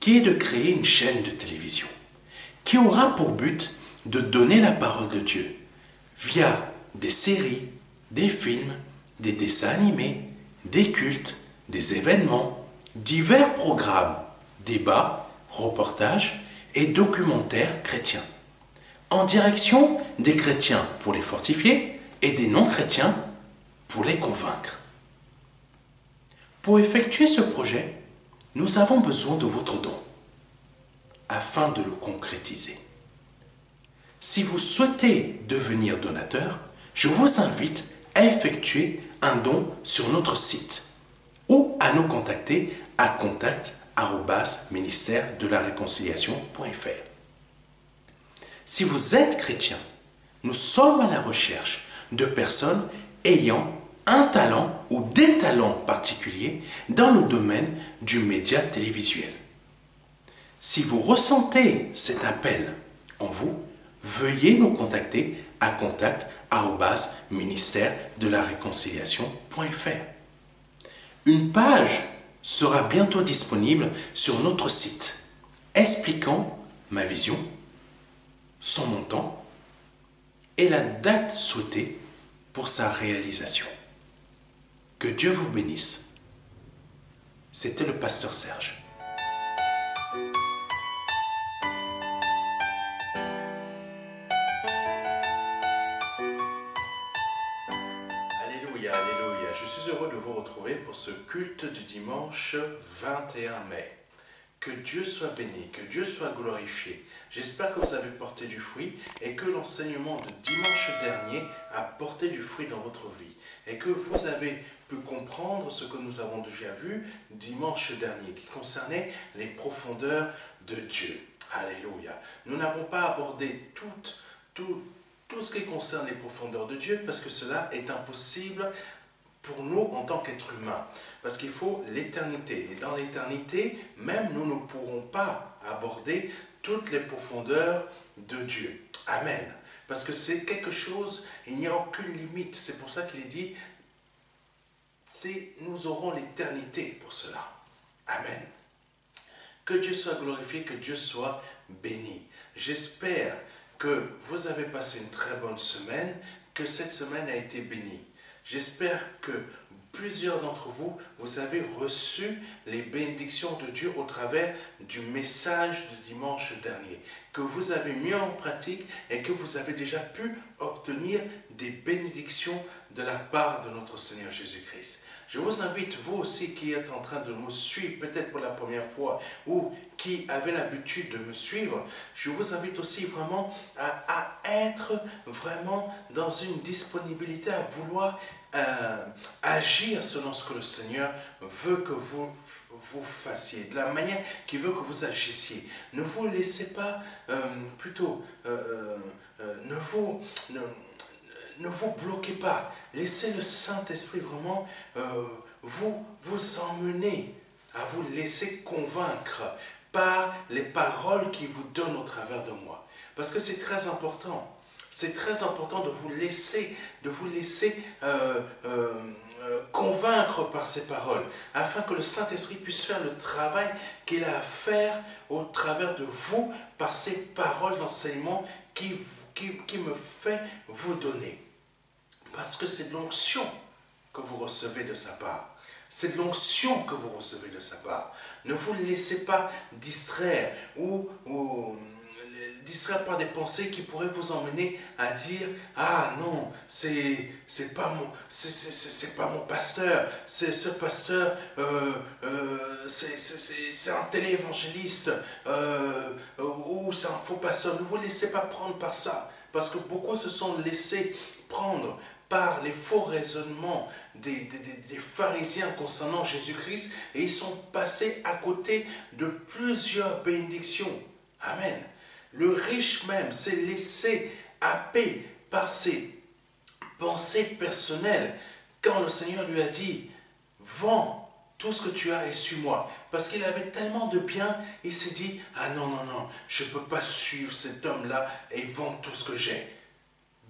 qui est de créer une chaîne de télévision qui aura pour but de donner la parole de Dieu via des séries, des films, des dessins animés, des cultes, des événements, divers programmes, débats, reportages et documentaires chrétiens, en direction des chrétiens pour les fortifier et des non-chrétiens pour les convaincre. Pour effectuer ce projet, nous avons besoin de votre don afin de le concrétiser. Si vous souhaitez devenir donateur, je vous invite à effectuer un don sur notre site ou à nous contacter à contact@ministère-de-la-réconciliation.fr. Si vous êtes chrétien, nous sommes à la recherche de personnes ayant un talent ou des talents particuliers dans le domaine du média télévisuel. Si vous ressentez cet appel en vous, veuillez nous contacter à contact@ministère-de-la-réconciliation.fr. Une page sera bientôt disponible sur notre site expliquant ma vision, son montant et la date souhaitée pour sa réalisation. Que Dieu vous bénisse. C'était le pasteur Serge. Alléluia, alléluia. Je suis heureux de vous retrouver pour ce culte du dimanche 21 mai. Que Dieu soit béni, que Dieu soit glorifié. J'espère que vous avez porté du fruit et que l'enseignement de dimanche dernier a porté du fruit dans votre vie. Et que vous avez pu comprendre ce que nous avons déjà vu dimanche dernier, qui concernait les profondeurs de Dieu. Alléluia. Nous n'avons pas abordé tout ce qui concerne les profondeurs de Dieu, parce que cela est impossible pour nous en tant qu'êtres humains. Parce qu'il faut l'éternité. Et dans l'éternité, même nous ne pourrons pas aborder toutes les profondeurs de Dieu. Amen. Parce que c'est quelque chose, il n'y a aucune limite. C'est pour ça qu'il est dit, nous aurons l'éternité pour cela. Amen. Que Dieu soit glorifié, que Dieu soit béni. J'espère que vous avez passé une très bonne semaine, que cette semaine a été bénie. J'espère que plusieurs d'entre vous, vous avez reçu les bénédictions de Dieu au travers du message du dimanche dernier, que vous avez mis en pratique et que vous avez déjà pu obtenir des bénédictions de la part de notre Seigneur Jésus-Christ. Je vous invite, vous aussi qui êtes en train de me suivre, peut-être pour la première fois, ou qui avez l'habitude de me suivre, je vous invite aussi vraiment à être vraiment dans une disponibilité, à vouloir agir selon ce que le Seigneur veut que vous fassiez, de la manière qu'il veut que vous agissiez. Ne vous laissez pas, ne vous bloquez pas. Laissez le Saint-Esprit vraiment vous emmener, à vous laisser convaincre par les paroles qu'il vous donne au travers de moi. Parce que c'est très important. C'est très important de vous laisser convaincre par ces paroles, afin que le Saint-Esprit puisse faire le travail qu'il a à faire au travers de vous, par ces paroles d'enseignement qui me fait vous donner. Parce que c'est de l'onction que vous recevez de sa part. C'est de l'onction que vous recevez de sa part. Ne vous laissez pas distraire ou distraire par des pensées qui pourraient vous emmener à dire « Ah non, c'est pas mon pasteur, ce pasteur, c'est un téléévangéliste ou c'est un faux pasteur. » Ne vous laissez pas prendre par ça, parce que beaucoup se sont laissés prendre par les faux raisonnements des pharisiens concernant Jésus-Christ, et ils sont passés à côté de plusieurs bénédictions. Amen. Le riche même s'est laissé happer par ses pensées personnelles quand le Seigneur lui a dit « Vends tout ce que tu as et suis-moi ». Parce qu'il avait tellement de biens, il s'est dit « Ah non, non, non, je ne peux pas suivre cet homme-là et vendre tout ce que j'ai ».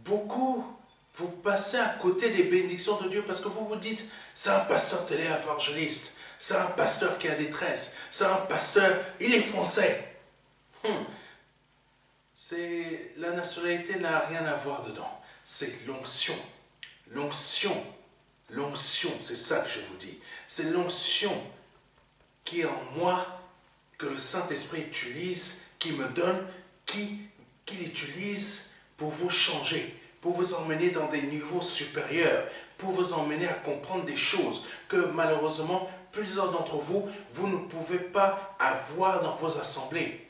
Beaucoup, vous passez à côté des bénédictions de Dieu parce que vous vous dites « C'est un pasteur télé-évangéliste, C'est un pasteur qui a détresse. C'est un pasteur, il est français. La nationalité n'a rien à voir dedans. C'est l'onction. L'onction. L'onction, c'est ça que je vous dis. C'est l'onction qui est en moi, que le Saint-Esprit utilise, qui me donne, qu'il utilise pour vous changer, pour vous emmener dans des niveaux supérieurs, pour vous emmener à comprendre des choses que malheureusement, plusieurs d'entre vous, vous ne pouvez pas avoir dans vos assemblées.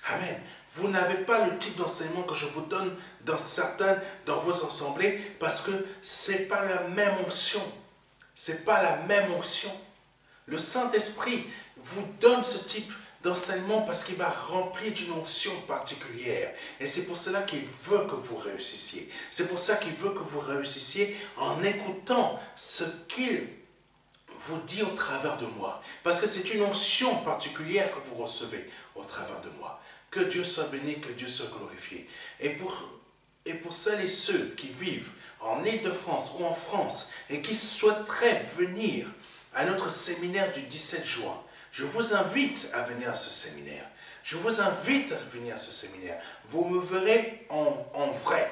Amen. Vous n'avez pas le type d'enseignement que je vous donne dans vos assemblées parce que ce n'est pas la même onction. Ce n'est pas la même onction. Le Saint-Esprit vous donne ce type d'enseignement parce qu'il va remplir d'une onction particulière. Et c'est pour cela qu'il veut que vous réussissiez. C'est pour ça qu'il veut que vous réussissiez en écoutant ce qu'il vous dit au travers de moi. Parce que c'est une onction particulière que vous recevez au travers de moi. Que Dieu soit béni, que Dieu soit glorifié. Et pour celles et ceux qui vivent en Île-de-France ou en France et qui souhaiteraient venir à notre séminaire du 17 juin, je vous invite à venir à ce séminaire. Je vous invite à venir à ce séminaire. Vous me verrez en vrai,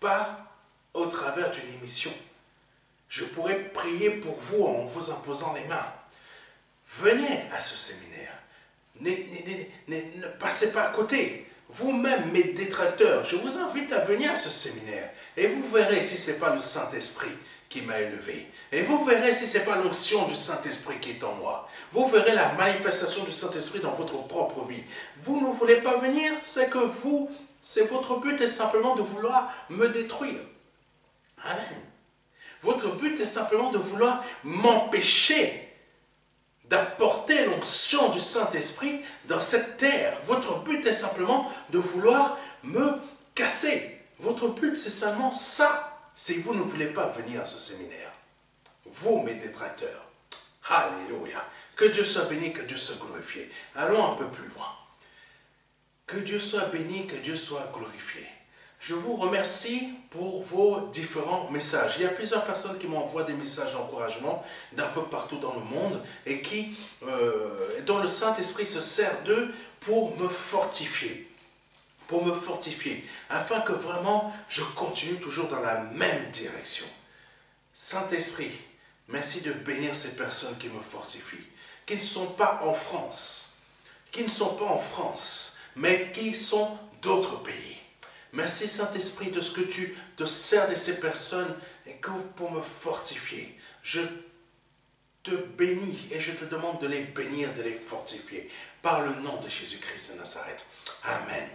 pas au travers d'une émission. Je pourrais prier pour vous en vous imposant les mains. Venez à ce séminaire. Ne passez pas à côté. Vous-même, mes détracteurs, je vous invite à venir à ce séminaire. Et vous verrez si ce n'est pas le Saint-Esprit qui m'a élevé. Et vous verrez si ce n'est pas l'onction du Saint-Esprit qui est en moi. Vous verrez la manifestation du Saint-Esprit dans votre propre vie. Vous ne voulez pas venir, c'est que votre but est simplement de vouloir me détruire. Amen. Votre but est simplement de vouloir m'empêcher d'apporter l'onction du Saint-Esprit dans cette terre. Votre but est simplement de vouloir me casser. Votre but, c'est seulement ça, si vous ne voulez pas venir à ce séminaire. Vous, mes détracteurs. Alléluia. Que Dieu soit béni, que Dieu soit glorifié. Allons un peu plus loin. Que Dieu soit béni, que Dieu soit glorifié. Je vous remercie pour vos différents messages. Il y a plusieurs personnes qui m'envoient des messages d'encouragement d'un peu partout dans le monde et dont le Saint-Esprit se sert d'eux pour me fortifier. Pour me fortifier, afin que vraiment je continue toujours dans la même direction. Saint-Esprit, merci de bénir ces personnes qui me fortifient, qui ne sont pas en France, mais qui sont d'autres pays. Merci Saint-Esprit de ce que tu te sers de ces personnes et pour me fortifier. Je te bénis et je te demande de les bénir, de les fortifier par le nom de Jésus-Christ de Nazareth. Amen.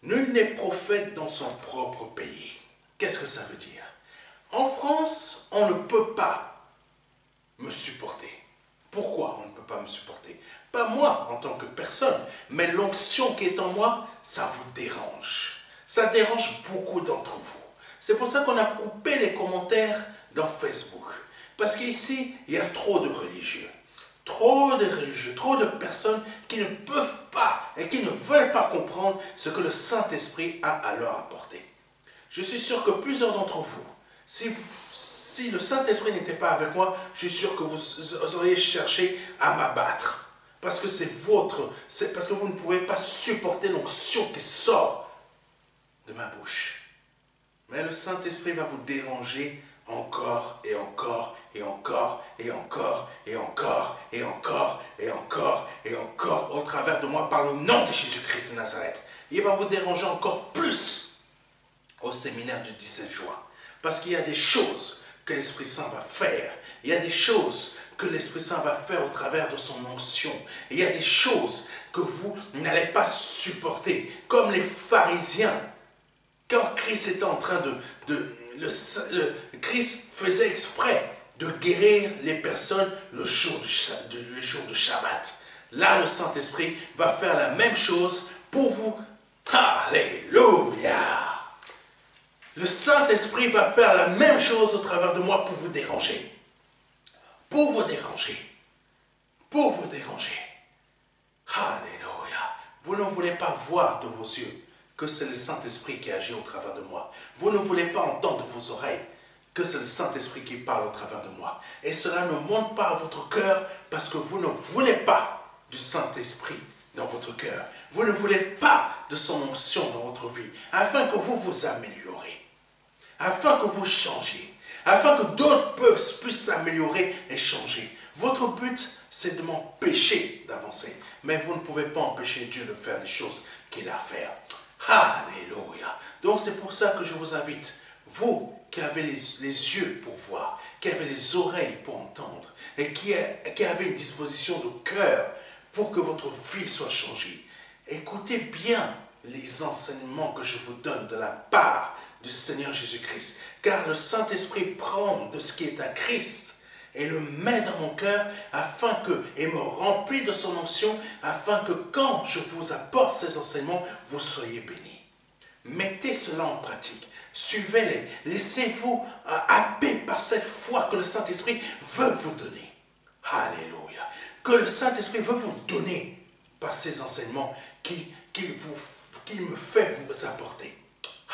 Nul n'est prophète dans son propre pays. Qu'est-ce que ça veut dire? En France, on ne peut pas me supporter. Pourquoi on ne peut pas me supporter? Pas moi en tant que personne, mais l'onction qui est en moi, ça vous dérange. Ça dérange beaucoup d'entre vous. C'est pour ça qu'on a coupé les commentaires dans Facebook. Parce qu'ici, il y a trop de religieux. Trop de religieux, trop de personnes qui ne peuvent pas et qui ne veulent pas comprendre ce que le Saint-Esprit a à leur apporter. Je suis sûr que plusieurs d'entre vous, si le Saint-Esprit n'était pas avec moi, je suis sûr que vous auriez cherché à m'abattre. Parce que parce que vous ne pouvez pas supporter l'onction qui sort de ma bouche. Mais le Saint-Esprit va vous déranger encore et encore et encore et encore et encore et encore et encore et encore au travers de moi par le nom de Jésus-Christ de Nazareth. Il va vous déranger encore plus au séminaire du 17 juin. Parce qu'il y a des choses que l'Esprit Saint va faire. Il y a des choses que l'Esprit Saint va faire au travers de son onction. Il y a des choses que vous n'allez pas supporter. Comme les pharisiens. Quand Christ était en train Christ faisait exprès de guérir les personnes le jour de Shabbat. Là, le Saint-Esprit va faire la même chose pour vous. Alléluia! Le Saint-Esprit va faire la même chose au travers de moi pour vous déranger. Pour vous déranger. Pour vous déranger. Alléluia! Vous ne voulez pas voir de vos yeux que c'est le Saint-Esprit qui agit au travers de moi. Vous ne voulez pas entendre de vos oreilles que c'est le Saint-Esprit qui parle au travers de moi. Et cela ne monte pas à votre cœur parce que vous ne voulez pas du Saint-Esprit dans votre cœur. Vous ne voulez pas de son onction dans votre vie, afin que vous vous améliorez, afin que vous changiez, afin que d'autres puissent s'améliorer et changer. Votre but, c'est de m'empêcher d'avancer. Mais vous ne pouvez pas empêcher Dieu de faire les choses qu'il a à faire. Alléluia. Donc c'est pour ça que je vous invite, vous qui avez les yeux pour voir, qui avez les oreilles pour entendre, et qui avez une disposition de cœur pour que votre vie soit changée. Écoutez bien les enseignements que je vous donne de la part du Seigneur Jésus-Christ, car le Saint-Esprit prend de ce qui est à Christ et le met dans mon cœur et me remplit de son onction, afin que quand je vous apporte ces enseignements, vous soyez bénis. Mettez cela en pratique. Suivez-les. Laissez-vous happer par cette foi que le Saint-Esprit veut vous donner. Alléluia. Que le Saint-Esprit veut vous donner par ces enseignements qu'il me fait vous apporter.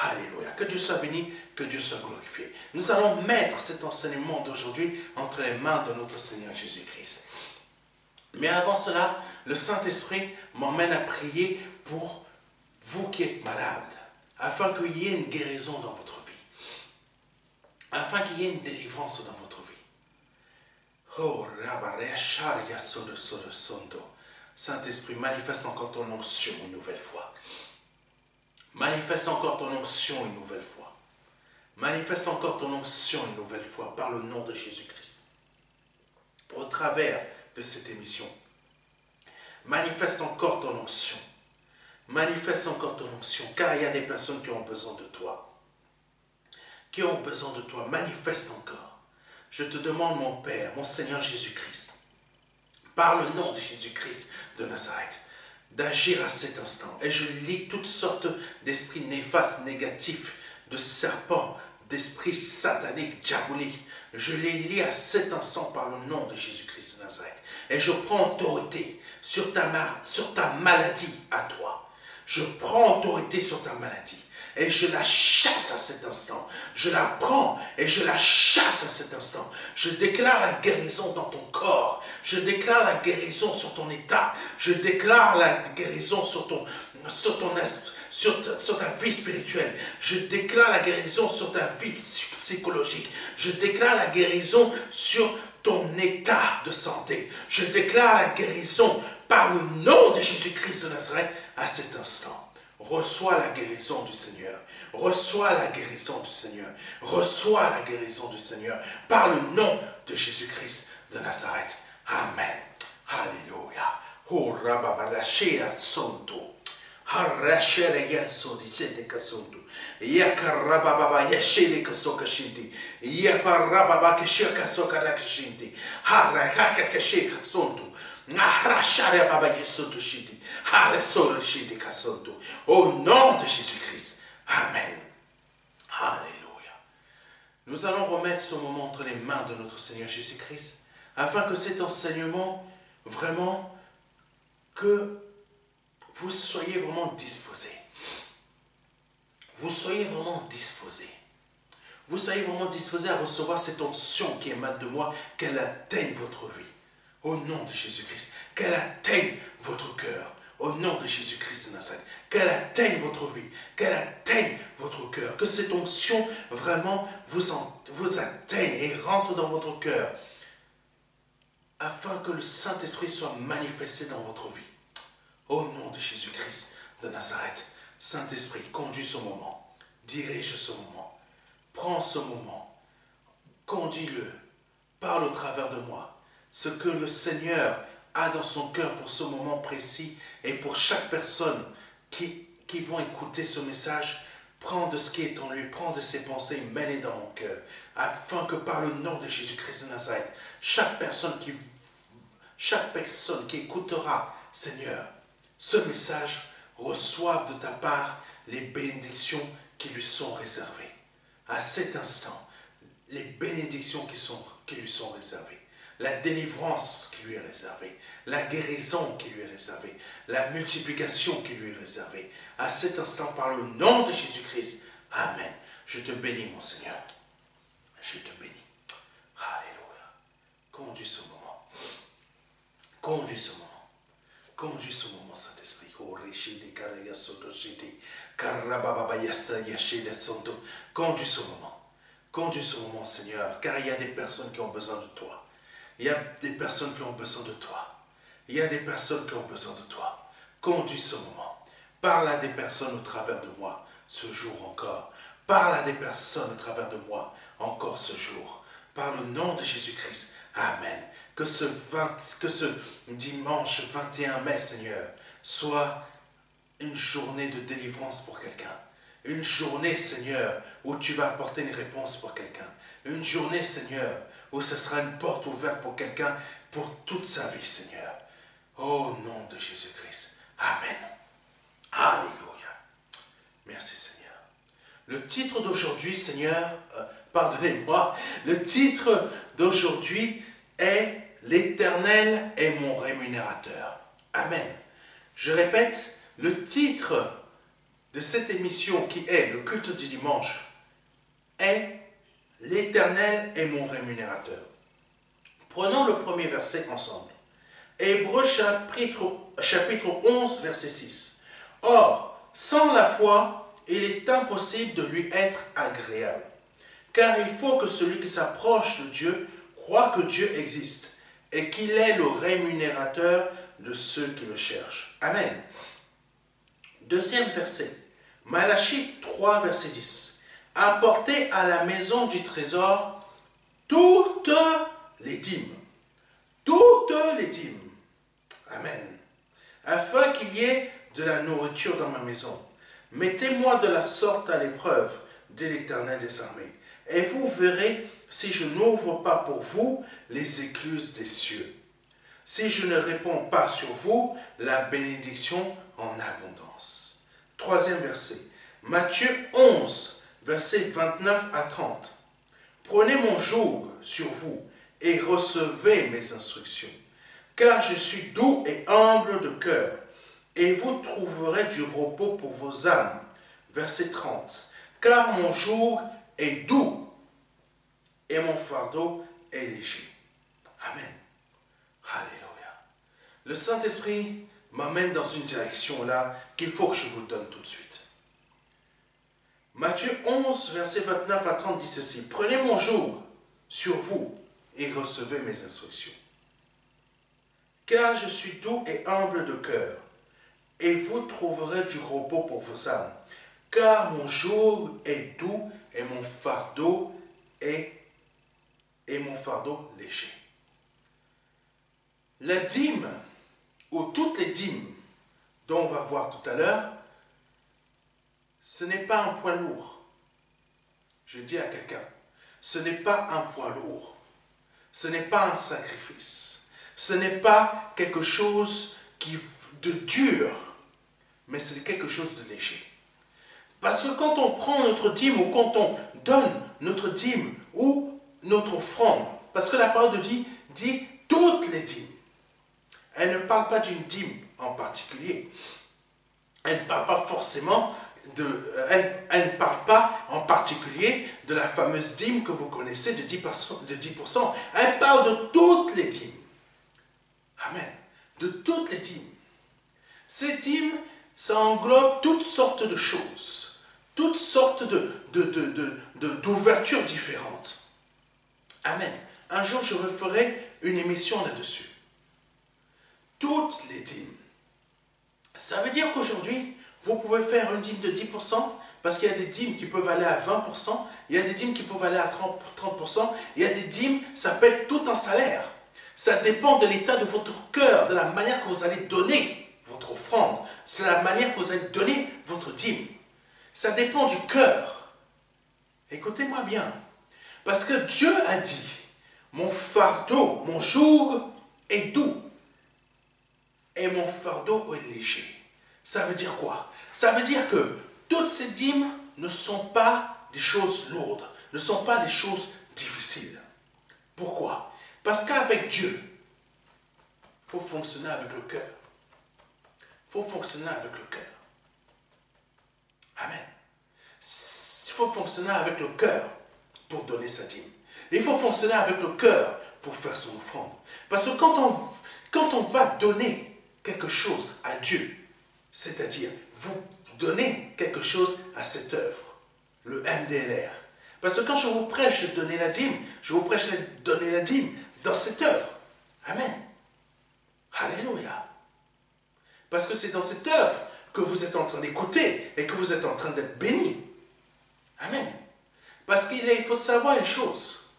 Alléluia. Que Dieu soit béni, que Dieu soit glorifié. Nous allons mettre cet enseignement d'aujourd'hui entre les mains de notre Seigneur Jésus-Christ. Mais avant cela, le Saint-Esprit m'emmène à prier pour vous qui êtes malades, afin qu'il y ait une guérison dans votre vie, afin qu'il y ait une délivrance dans votre vie. Oh, Saint-Esprit, manifeste encore ton onction une nouvelle fois. Manifeste encore ton onction une nouvelle fois. Manifeste encore ton onction une nouvelle fois par le nom de Jésus-Christ. Au travers de cette émission. Manifeste encore ton onction. Manifeste encore ton onction, car il y a des personnes qui ont besoin de toi. Qui ont besoin de toi. Manifeste encore. Je te demande, mon Père, mon Seigneur Jésus-Christ, par le nom de Jésus-Christ de Nazareth, d'agir à cet instant. Et je lis toutes sortes d'esprits néfastes, négatifs, de serpents, d'esprits sataniques, diaboliques. Je les lis à cet instant par le nom de Jésus-Christ de Nazareth. Et je prends autorité sur ta maladie à toi. Je prends autorité sur ta maladie. Et je la chasse à cet instant. Je la prends et je la chasse à cet instant. Je déclare la guérison dans ton corps. Je déclare la guérison sur ton état. Je déclare la guérison sur ta vie spirituelle. Je déclare la guérison sur ta vie psychologique. Je déclare la guérison sur ton état de santé. Je déclare la guérison par le nom de Jésus-Christ de Nazareth à cet instant. Reçois la guérison du Seigneur. Reçois la guérison du Seigneur. Reçois la guérison du Seigneur par le nom de Jésus-Christ de Nazareth. Amen. Alléluia. Oh, rababadashea sonto. Harashere yasodi jete kasonto. Yakarababa yashele kasoka shinti. Yaparababa kesheka soka rakashinti. Harakaka kesheka sonto. Au nom de Jésus-Christ. Amen. Alléluia. Nous allons remettre ce moment entre les mains de notre Seigneur Jésus-Christ, afin que cet enseignement, vraiment, que vous soyez vraiment disposés. Vous soyez vraiment disposés. Vous soyez vraiment disposés à recevoir cette onction qui émane de moi, qu'elle atteigne votre vie. Au nom de Jésus-Christ, qu'elle atteigne votre cœur. Au nom de Jésus-Christ de Nazareth, qu'elle atteigne votre vie, qu'elle atteigne votre cœur. Que cette onction vraiment vous atteigne et rentre dans votre cœur, afin que le Saint-Esprit soit manifesté dans votre vie. Au nom de Jésus-Christ de Nazareth, Saint-Esprit, conduis ce moment, dirige ce moment, prends ce moment, conduis-le, parle au travers de moi. Ce que le Seigneur a dans son cœur pour ce moment précis et pour chaque personne qui vont écouter ce message, prends de ce qui est en lui, prends de ses pensées, mets-les dans mon cœur, afin que par le nom de Jésus-Christ de Nazareth, chaque personne qui écoutera, Seigneur, ce message, reçoive de ta part les bénédictions qui lui sont réservées. À cet instant, les bénédictions qui lui sont réservées. La délivrance qui lui est réservée, la guérison qui lui est réservée, la multiplication qui lui est réservée. À cet instant, par le nom de Jésus-Christ, Amen. Je te bénis, mon Seigneur. Je te bénis. Alléluia. Conduis ce moment. Conduis ce moment. Conduis ce moment, Saint-Esprit. Conduis ce moment. Conduis ce moment, Seigneur, car il y a des personnes qui ont besoin de toi. Il y a des personnes qui ont besoin de toi. Il y a des personnes qui ont besoin de toi. Conduis ce moment. Parle à des personnes au travers de moi, ce jour encore. Parle à des personnes au travers de moi, encore ce jour. Par le nom de Jésus-Christ. Amen. Que ce dimanche 21 mai, Seigneur, soit une journée de délivrance pour quelqu'un. Une journée, Seigneur, où tu vas apporter une réponse pour quelqu'un. Une journée, Seigneur, où ce sera une porte ouverte pour quelqu'un pour toute sa vie, Seigneur. Au nom de Jésus-Christ. Amen. Alléluia. Merci, Seigneur. Le titre d'aujourd'hui, Seigneur, pardonnez-moi, le titre d'aujourd'hui est « L'Éternel est mon rémunérateur ». Amen. Je répète, le titre de cette émission qui est le culte du dimanche est « L'Éternel est mon rémunérateur ». Prenons le premier verset ensemble. Hébreux chapitre 11, verset 6. Or, sans la foi, il est impossible de lui être agréable. Car il faut que celui qui s'approche de Dieu croit que Dieu existe et qu'il est le rémunérateur de ceux qui le cherchent. Amen. Deuxième verset. Malachie 3, verset 10. Apportez à la maison du trésor toutes les dîmes. Toutes les dîmes. Amen. Afin qu'il y ait de la nourriture dans ma maison. Mettez-moi de la sorte à l'épreuve, dit l'Éternel des armées. Et vous verrez si je n'ouvre pas pour vous les écluses des cieux. Si je ne réponds pas sur vous la bénédiction en abondance. Troisième verset. Matthieu 11, versets 29 à 30. Prenez mon joug sur vous et recevez mes instructions. Car je suis doux et humble de cœur, et vous trouverez du repos pour vos âmes. Verset 30. Car mon joug est doux et mon fardeau est léger. Amen. Alléluia. Le Saint-Esprit m'amène dans une direction là qu'il faut que je vous donne tout de suite. Matthieu 11, verset 29 à 30 dit ceci. Prenez mon joug sur vous et recevez mes instructions. Car je suis doux et humble de cœur, et vous trouverez du repos pour vos âmes. Car mon joug est doux et mon fardeau est léger. La dîme, ou toutes les dîmes dont on va voir tout à l'heure, ce n'est pas un poids lourd. Je dis à quelqu'un, ce n'est pas un poids lourd. Ce n'est pas un sacrifice. Ce n'est pas quelque chose de dur, mais c'est quelque chose de léger. Parce que quand on prend notre dîme ou quand on donne notre dîme ou notre offrande, parce que la parole de Dieu dit toutes les dîmes. Elle ne parle pas d'une dîme en particulier. Elle ne parle pas forcément elle ne parle pas en particulier de la fameuse dîme que vous connaissez de 10%. Elle parle de toutes les dîmes. Amen. De toutes les dîmes. Ces dîmes, ça englobe toutes sortes de choses, toutes sortes d'ouvertures différentes. Amen. Un jour, je referai une émission là-dessus. Toutes les dîmes. Ça veut dire qu'aujourd'hui, vous pouvez faire une dîme de 10%, parce qu'il y a des dîmes qui peuvent aller à 20%, il y a des dîmes qui peuvent aller à 30%, il y a des dîmes, ça peut être tout un salaire. Ça dépend de l'état de votre cœur, de la manière que vous allez donner votre offrande. C'est la manière que vous allez donner votre dîme. Ça dépend du cœur. Écoutez-moi bien. Parce que Dieu a dit, mon fardeau, mon joug est doux. Et mon fardeau est léger. Ça veut dire quoi? Ça veut dire que toutes ces dîmes ne sont pas des choses lourdes, ne sont pas des choses difficiles. Pourquoi? Parce qu'avec Dieu, il faut fonctionner avec le cœur. Il faut fonctionner avec le cœur. Amen. Il faut fonctionner avec le cœur. pour donner sa dîme. Il faut fonctionner avec le cœur pour faire son offrande. Parce que quand on va donner quelque chose à Dieu, c'est-à-dire vous donnez quelque chose à cette œuvre, le MDLR. Parce que quand je vous prêche de donner la dîme, je vous prêche de donner la dîme dans cette œuvre. Amen. Alléluia. Parce que c'est dans cette œuvre que vous êtes en train d'écouter et que vous êtes en train d'être béni. Amen. Parce qu'il faut savoir une chose.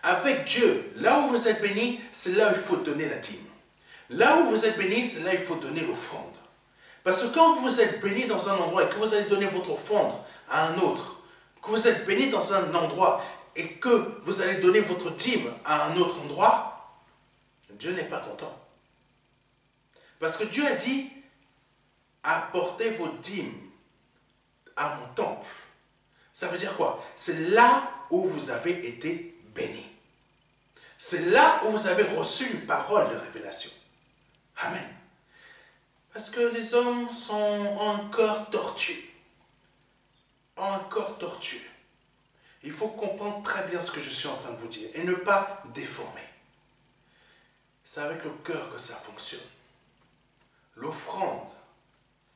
Avec Dieu, là où vous êtes béni, c'est là où il faut donner la dîme. Là où vous êtes béni, c'est là où il faut donner l'offrande. Parce que quand vous êtes béni dans un endroit et que vous allez donner votre offrande à un autre, que vous êtes béni dans un endroit et que vous allez donner votre dîme à un autre endroit, Dieu n'est pas content. Parce que Dieu a dit, apportez vos dîmes à mon temple. Ça veut dire quoi? C'est là où vous avez été béni. C'est là où vous avez reçu une parole de révélation. Amen. Parce que les hommes sont encore tortus. Encore tortus. Il faut comprendre très bien ce que je suis en train de vous dire et ne pas déformer. C'est avec le cœur que ça fonctionne. L'offrande,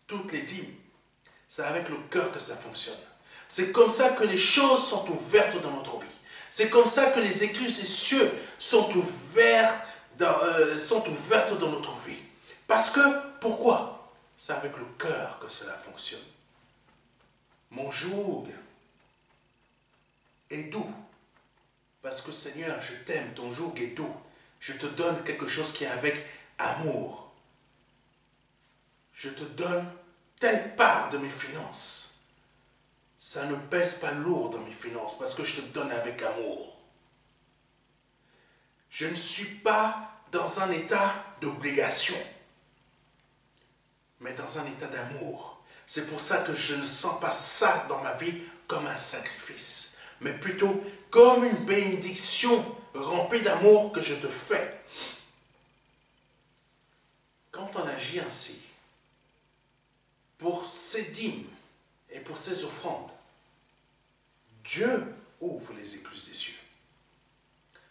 toutes les dîmes, c'est avec le cœur que ça fonctionne. C'est comme ça que les choses sont ouvertes dans notre vie. C'est comme ça que les écluses des cieux sont ouvertes dans notre vie. Parce que, pourquoi? C'est avec le cœur que cela fonctionne. Mon joug est doux. Parce que Seigneur, je t'aime, ton joug est doux. Je te donne quelque chose qui est avec amour. Je te donne telle part de mes finances. Ça ne pèse pas lourd dans mes finances parce que je te donne avec amour. Je ne suis pas dans un état d'obligation, mais dans un état d'amour. C'est pour ça que je ne sens pas ça dans ma vie comme un sacrifice, mais plutôt comme une bénédiction remplie d'amour que je te fais. Quand on agit ainsi, pour ces dîmes et pour ces offrandes, Dieu ouvre les écluses des cieux.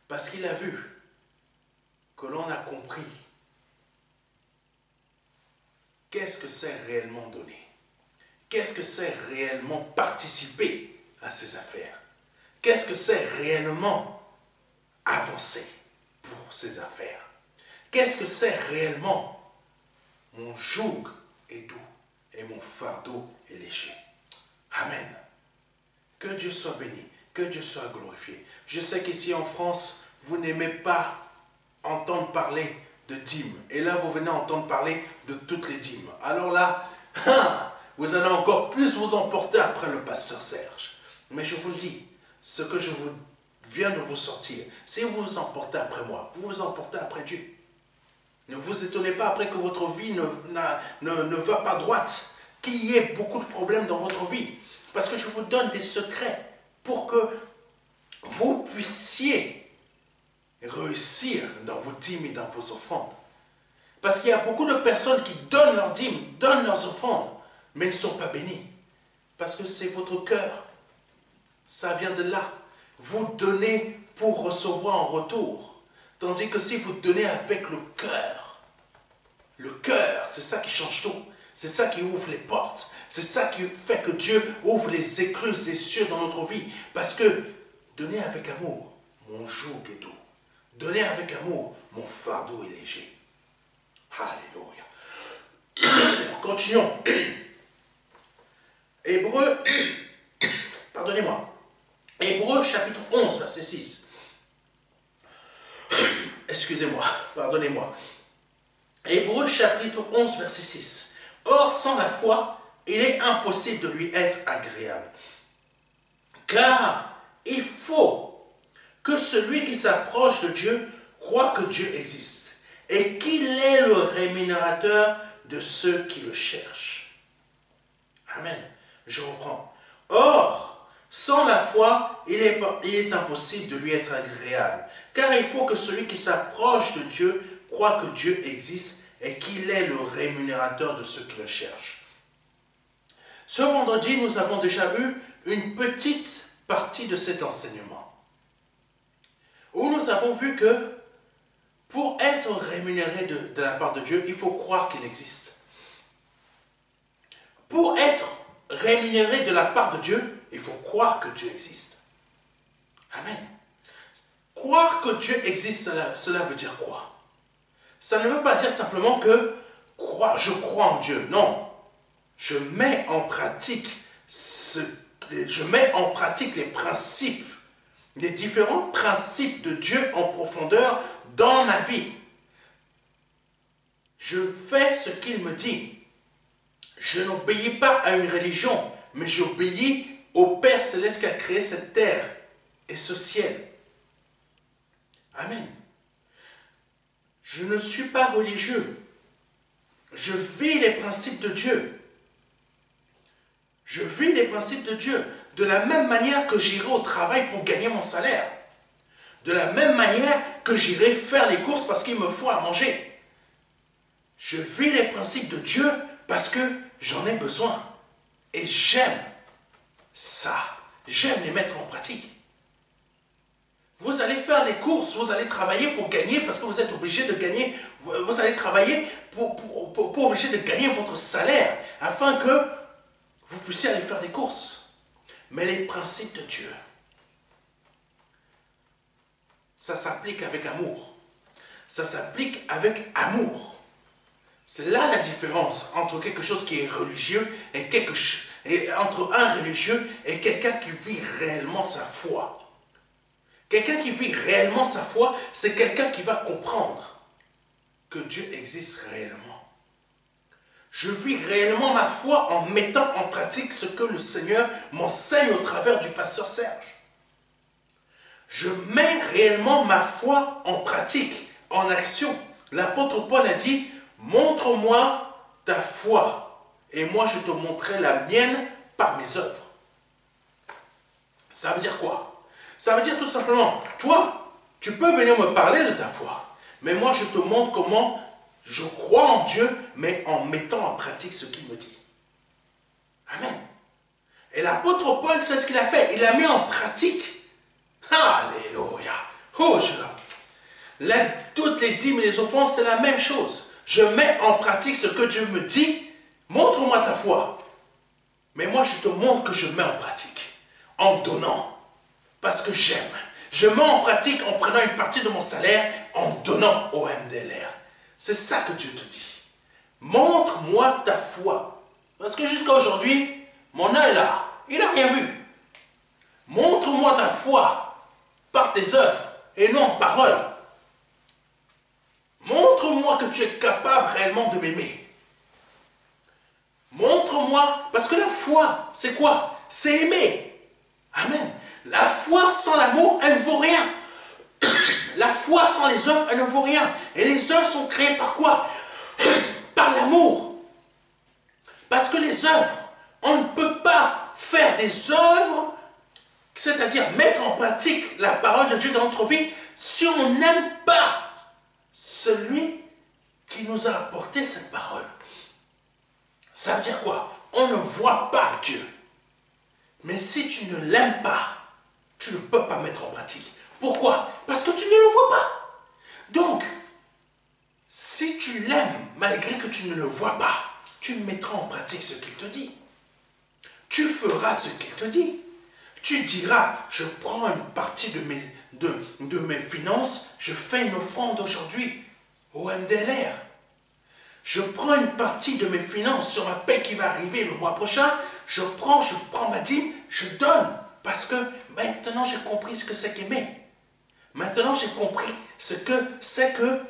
Parce qu'il a vu que l'on a compris qu'est-ce que c'est réellement donner. Qu'est-ce que c'est réellement participer à ces affaires. Qu'est-ce que c'est réellement avancer pour ces affaires. Qu'est-ce que c'est réellement mon joug est doux et mon fardeau est léger. Amen. Que Dieu soit béni, que Dieu soit glorifié. Je sais qu'ici en France, vous n'aimez pas entendre parler de dîmes. Et là, vous venez entendre parler de toutes les dîmes. Alors là, vous allez encore plus vous emporter après le pasteur Serge. Mais je vous le dis, ce que je viens de vous sortir, si vous vous emportez après moi, vous vous emportez après Dieu. Ne vous étonnez pas après que votre vie ne va pas droite, qu'il y ait beaucoup de problèmes dans votre vie. Parce que je vous donne des secrets pour que vous puissiez réussir dans vos dîmes et dans vos offrandes. Parce qu'il y a beaucoup de personnes qui donnent leurs dîmes, donnent leurs offrandes, mais ne sont pas bénies. Parce que c'est votre cœur. Ça vient de là. Vous donnez pour recevoir en retour. Tandis que si vous donnez avec le cœur, c'est ça qui change tout. C'est ça qui ouvre les portes. C'est ça qui fait que Dieu ouvre les écluses des cieux dans notre vie. Parce que donner avec amour, mon joug est doux. Donner avec amour, mon fardeau est léger. Alléluia. Continuons. Hébreux, pardonnez-moi. Hébreux chapitre 11, verset 6. Excusez-moi, pardonnez-moi. Hébreux chapitre 11, verset 6. Or, sans la foi, il est impossible de lui être agréable. Car il faut que celui qui s'approche de Dieu croit que Dieu existe et qu'il est le rémunérateur de ceux qui le cherchent. Amen. Je reprends. Or, sans la foi, il est impossible de lui être agréable. Car il faut que celui qui s'approche de Dieu croit que Dieu existe et qu'il est le rémunérateur de ceux qui le cherchent. Ce vendredi, nous avons déjà eu une petite partie de cet enseignement, où nous avons vu que pour être rémunéré de la part de Dieu, il faut croire qu'il existe. Pour être rémunéré de la part de Dieu, il faut croire que Dieu existe. Amen. Croire que Dieu existe, cela veut dire quoi? Ça ne veut pas dire simplement que je crois en Dieu. Non. Je mets en pratique les principes, les différents principes de Dieu en profondeur dans ma vie. Je fais ce qu'il me dit. Je n'obéis pas à une religion, mais j'obéis au Père Céleste qui a créé cette terre et ce ciel. Amen. Je ne suis pas religieux. Je vis les principes de Dieu. Je vis les principes de Dieu. De la même manière que j'irai au travail pour gagner mon salaire. De la même manière que j'irai faire les courses parce qu'il me faut à manger. Je vis les principes de Dieu parce que j'en ai besoin. Et j'aime ça. J'aime les mettre en pratique. Vous allez faire les courses, vous allez travailler pour gagner parce que vous êtes obligé de gagner. Vous allez travailler pour obliger de gagner votre salaire afin que vous puissiez aller faire des courses. Mais les principes de Dieu, ça s'applique avec amour. Ça s'applique avec amour. C'est là la différence entre quelque chose qui est religieux et entre un religieux et quelqu'un qui vit réellement sa foi. Quelqu'un qui vit réellement sa foi, c'est quelqu'un qui va comprendre que Dieu existe réellement. Je vis réellement ma foi en mettant en pratique ce que le Seigneur m'enseigne au travers du pasteur Serge. Je mets réellement ma foi en pratique, en action. L'apôtre Paul a dit, montre-moi ta foi et moi je te montrerai la mienne par mes œuvres. Ça veut dire quoi? Ça veut dire tout simplement, toi, tu peux venir me parler de ta foi, mais moi je te montre comment je crois en Dieu, mais en mettant en pratique ce qu'il me dit. Amen. Et l'apôtre Paul, c'est ce qu'il a fait. Il a mis en pratique. Alléluia. Oh, toutes les dîmes et les offrandes, c'est la même chose. Je mets en pratique ce que Dieu me dit. Montre-moi ta foi. Mais moi, je te montre que je mets en pratique. En donnant. Parce que j'aime. Je mets en pratique en prenant une partie de mon salaire, en donnant au MDLR. C'est ça que Dieu te dit. Montre-moi ta foi. Parce que jusqu'à aujourd'hui, mon œil là, il n'a rien vu. Montre-moi ta foi par tes œuvres et non en parole. Montre-moi que tu es capable réellement de m'aimer. Montre-moi, parce que la foi, c'est quoi? C'est aimer. Amen. La foi sans l'amour, elle ne vaut rien. La foi sans les œuvres, elle ne vaut rien. Et les œuvres sont créées par quoi? Par l'amour. Parce que les œuvres, on ne peut pas faire des œuvres, c'est-à-dire mettre en pratique la parole de Dieu dans notre vie, si on n'aime pas celui qui nous a apporté cette parole. Ça veut dire quoi? On ne voit pas Dieu. Mais si tu ne l'aimes pas, tu ne peux pas mettre en pratique. Pourquoi? Parce que tu ne le vois pas. Donc, si tu l'aimes, malgré que tu ne le vois pas, tu mettras en pratique ce qu'il te dit. Tu feras ce qu'il te dit. Tu diras, je prends une partie de mes finances, je fais une offrande aujourd'hui au MDLR. Je prends une partie de mes finances sur ma paie qui va arriver le mois prochain, je prends ma dîme, je donne. Parce que maintenant j'ai compris ce que c'est qu'aimer. Maintenant j'ai compris ce que c'est que...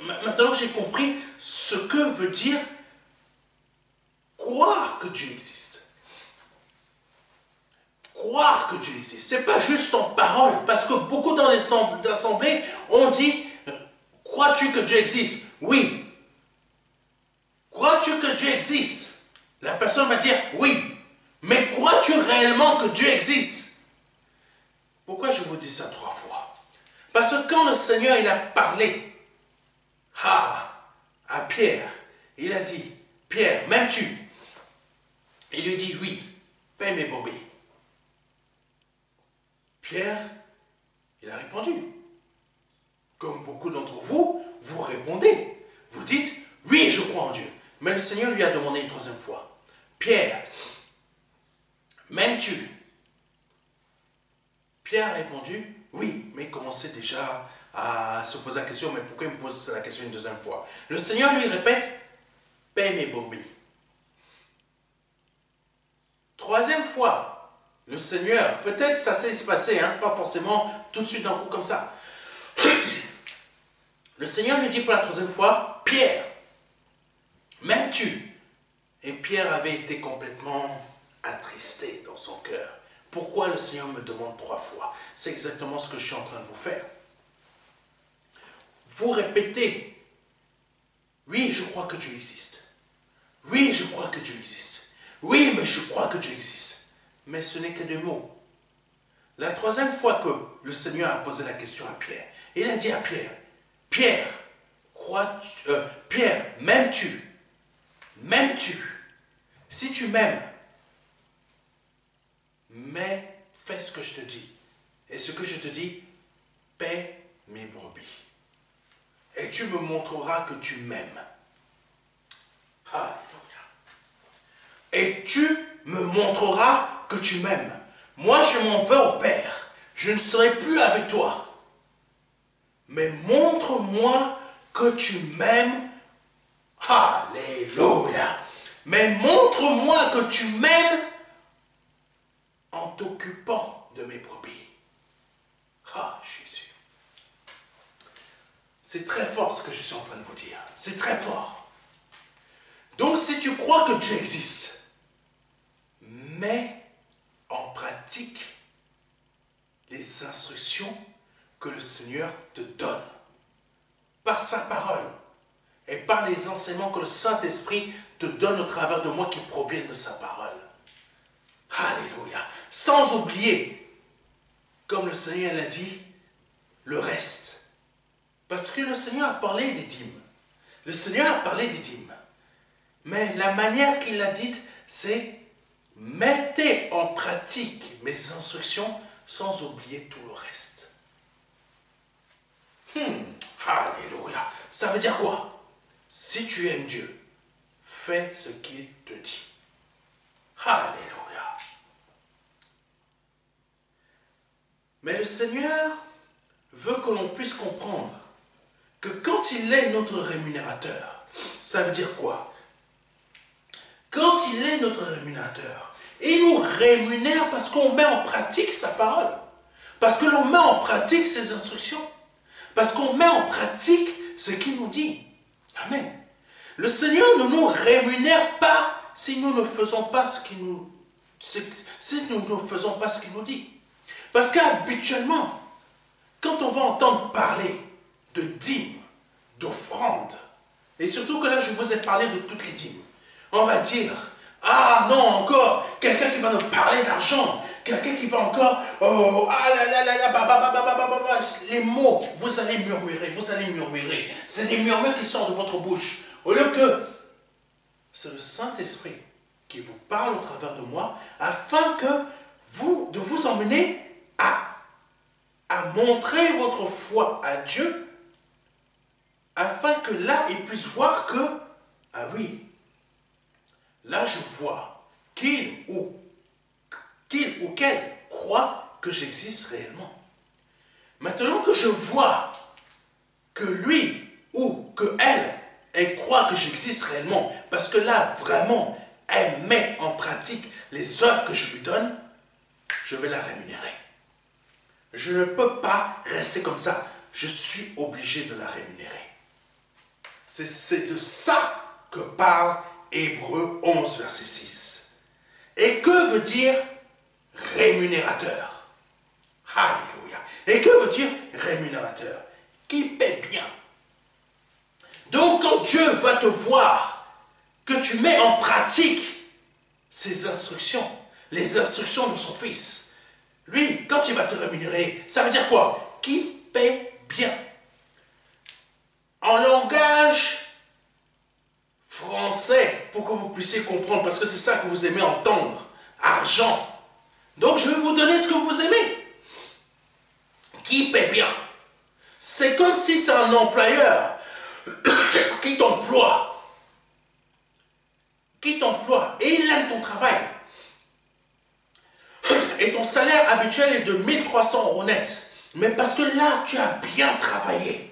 Maintenant j'ai compris ce que veut dire croire que Dieu existe. Croire que Dieu existe. Ce n'est pas juste en parole. Parce que beaucoup dans les assemblées, on dit, crois-tu que Dieu existe? Oui. Crois-tu que Dieu existe? La personne va dire oui. Mais crois-tu réellement que Dieu existe? Pourquoi je vous dis ça 3 fois? Parce que quand le Seigneur il a parlé à Pierre, il a dit, Pierre, m'aimes-tu? Il lui dit oui, paie mes brebis. Pierre, il a répondu. Comme beaucoup d'entre vous, vous répondez. Vous dites, oui, je crois en Dieu. Mais le Seigneur lui a demandé une troisième fois. Pierre, m'aimes-tu? Pierre a répondu, oui, mais il commençait déjà à se poser la question, mais pourquoi il me pose la question une deuxième fois? Le Seigneur lui répète, paie mes brebis. Troisième fois, le Seigneur, peut-être ça s'est passé, hein, pas forcément tout de suite d'un coup comme ça. Le Seigneur lui dit pour la troisième fois, Pierre, m'aimes-tu? Et Pierre avait été complètement attristé dans son cœur. Pourquoi le Seigneur me demande 3 fois? C'est exactement ce que je suis en train de vous faire. Vous répétez, oui, je crois que Dieu existe. Oui, je crois que Dieu existe. Oui, mais je crois que Dieu existe. Mais ce n'est que des mots. La troisième fois que le Seigneur a posé la question à Pierre, il a dit à Pierre, Pierre, Pierre, m'aimes-tu? M'aimes-tu? Si tu m'aimes, mais fais ce que je te dis. Et ce que je te dis, paie mes brebis. Et tu me montreras que tu m'aimes. Alléluia. Et tu me montreras que tu m'aimes. Moi, je m'en vais au Père. Je ne serai plus avec toi. Mais montre-moi que tu m'aimes. Alléluia. Mais montre-moi que tu m'aimes en t'occupant de mes brebis. Ah, Jésus. C'est très fort ce que je suis en train de vous dire. C'est très fort. Donc, si tu crois que Dieu existe, mets en pratique les instructions que le Seigneur te donne par sa parole et par les enseignements que le Saint-Esprit te donne au travers de moi qui proviennent de sa parole. Alléluia. Sans oublier, comme le Seigneur l'a dit, le reste. Parce que le Seigneur a parlé des dîmes. Le Seigneur a parlé des dîmes. Mais la manière qu'il l'a dite, c'est mettez en pratique mes instructions sans oublier tout le reste. Alléluia. Ça veut dire quoi? Si tu aimes Dieu, fais ce qu'il te dit. Alléluia. Mais le Seigneur veut que l'on puisse comprendre que quand il est notre rémunérateur, ça veut dire quoi? Quand il est notre rémunérateur, il nous rémunère parce qu'on met en pratique sa parole. Parce que l'on met en pratique ses instructions. Parce qu'on met en pratique ce qu'il nous dit. Amen. Le Seigneur ne nous rémunère pas si nous ne faisons pas ce qu'il nous, si nous ne faisons pas ce qu'il nous dit. Parce qu'habituellement, quand on va entendre parler de dîmes, d'offrandes, et surtout que là je vous ai parlé de toutes les dîmes, on va dire, ah non, encore, quelqu'un qui va nous parler d'argent, quelqu'un qui va encore, oh, ah là là là là, les mots, vous allez murmurer, c'est des murmures qui sortent de votre bouche, au lieu que c'est le Saint-Esprit qui vous parle au travers de moi, afin que de vous emmener à montrer votre foi à Dieu, afin que là, il puisse voir que, ah oui, là je vois qu'il ou qu'elle croit que j'existe réellement. Maintenant que je vois que lui ou que elle croit que j'existe réellement, parce que là, vraiment, elle met en pratique les œuvres que je lui donne, je vais la rémunérer. Je ne peux pas rester comme ça. Je suis obligé de la rémunérer. C'est de ça que parle Hébreux 11, verset 6. Et que veut dire rémunérateur? Alléluia. Et que veut dire rémunérateur? Qui paie bien. Donc quand Dieu va te voir que tu mets en pratique ses instructions, les instructions de son Fils, lui, quand il va te rémunérer, ça veut dire quoi? Qui paie bien. En langage français, pour que vous puissiez comprendre, parce que c'est ça que vous aimez entendre, argent. Donc je vais vous donner ce que vous aimez. qui paie bien. C'est comme si c'est un employeur qui t'emploie. Et il aime ton travail. Et ton salaire habituel est de 1300 € net. Mais parce que là, tu as bien travaillé.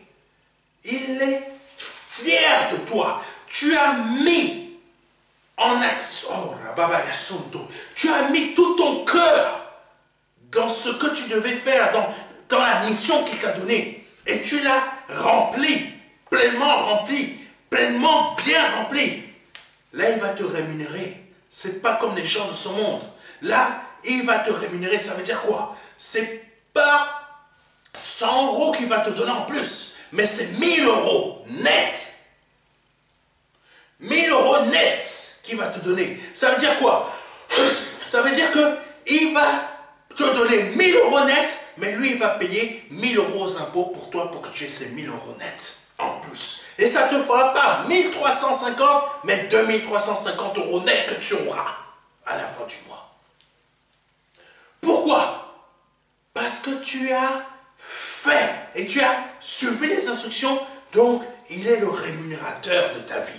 Il est fier de toi. Tu as mis en action. Oh, Baba Yasunto. Tu as mis tout ton cœur dans ce que tu devais faire, dans la mission qu'il t'a donnée. Et tu l'as rempli, pleinement bien rempli. Là, il va te rémunérer. C'est pas comme les gens de ce monde. Là, il va te rémunérer. Ça veut dire quoi? C'est pas 100 € qu'il va te donner en plus, mais c'est 1000 € net. 1000 € net qu'il va te donner. Ça veut dire quoi? Ça veut dire qu'il va te donner 1000 € net, mais lui, il va payer 1000 € aux impôts pour toi, pour que tu aies ces 1000 € net en plus. Et ça ne te fera pas 1350, mais 2350 € net que tu auras à la fin du mois. Pourquoi? Parce que tu as fait et tu as suivi les instructions, donc il est le rémunérateur de ta vie.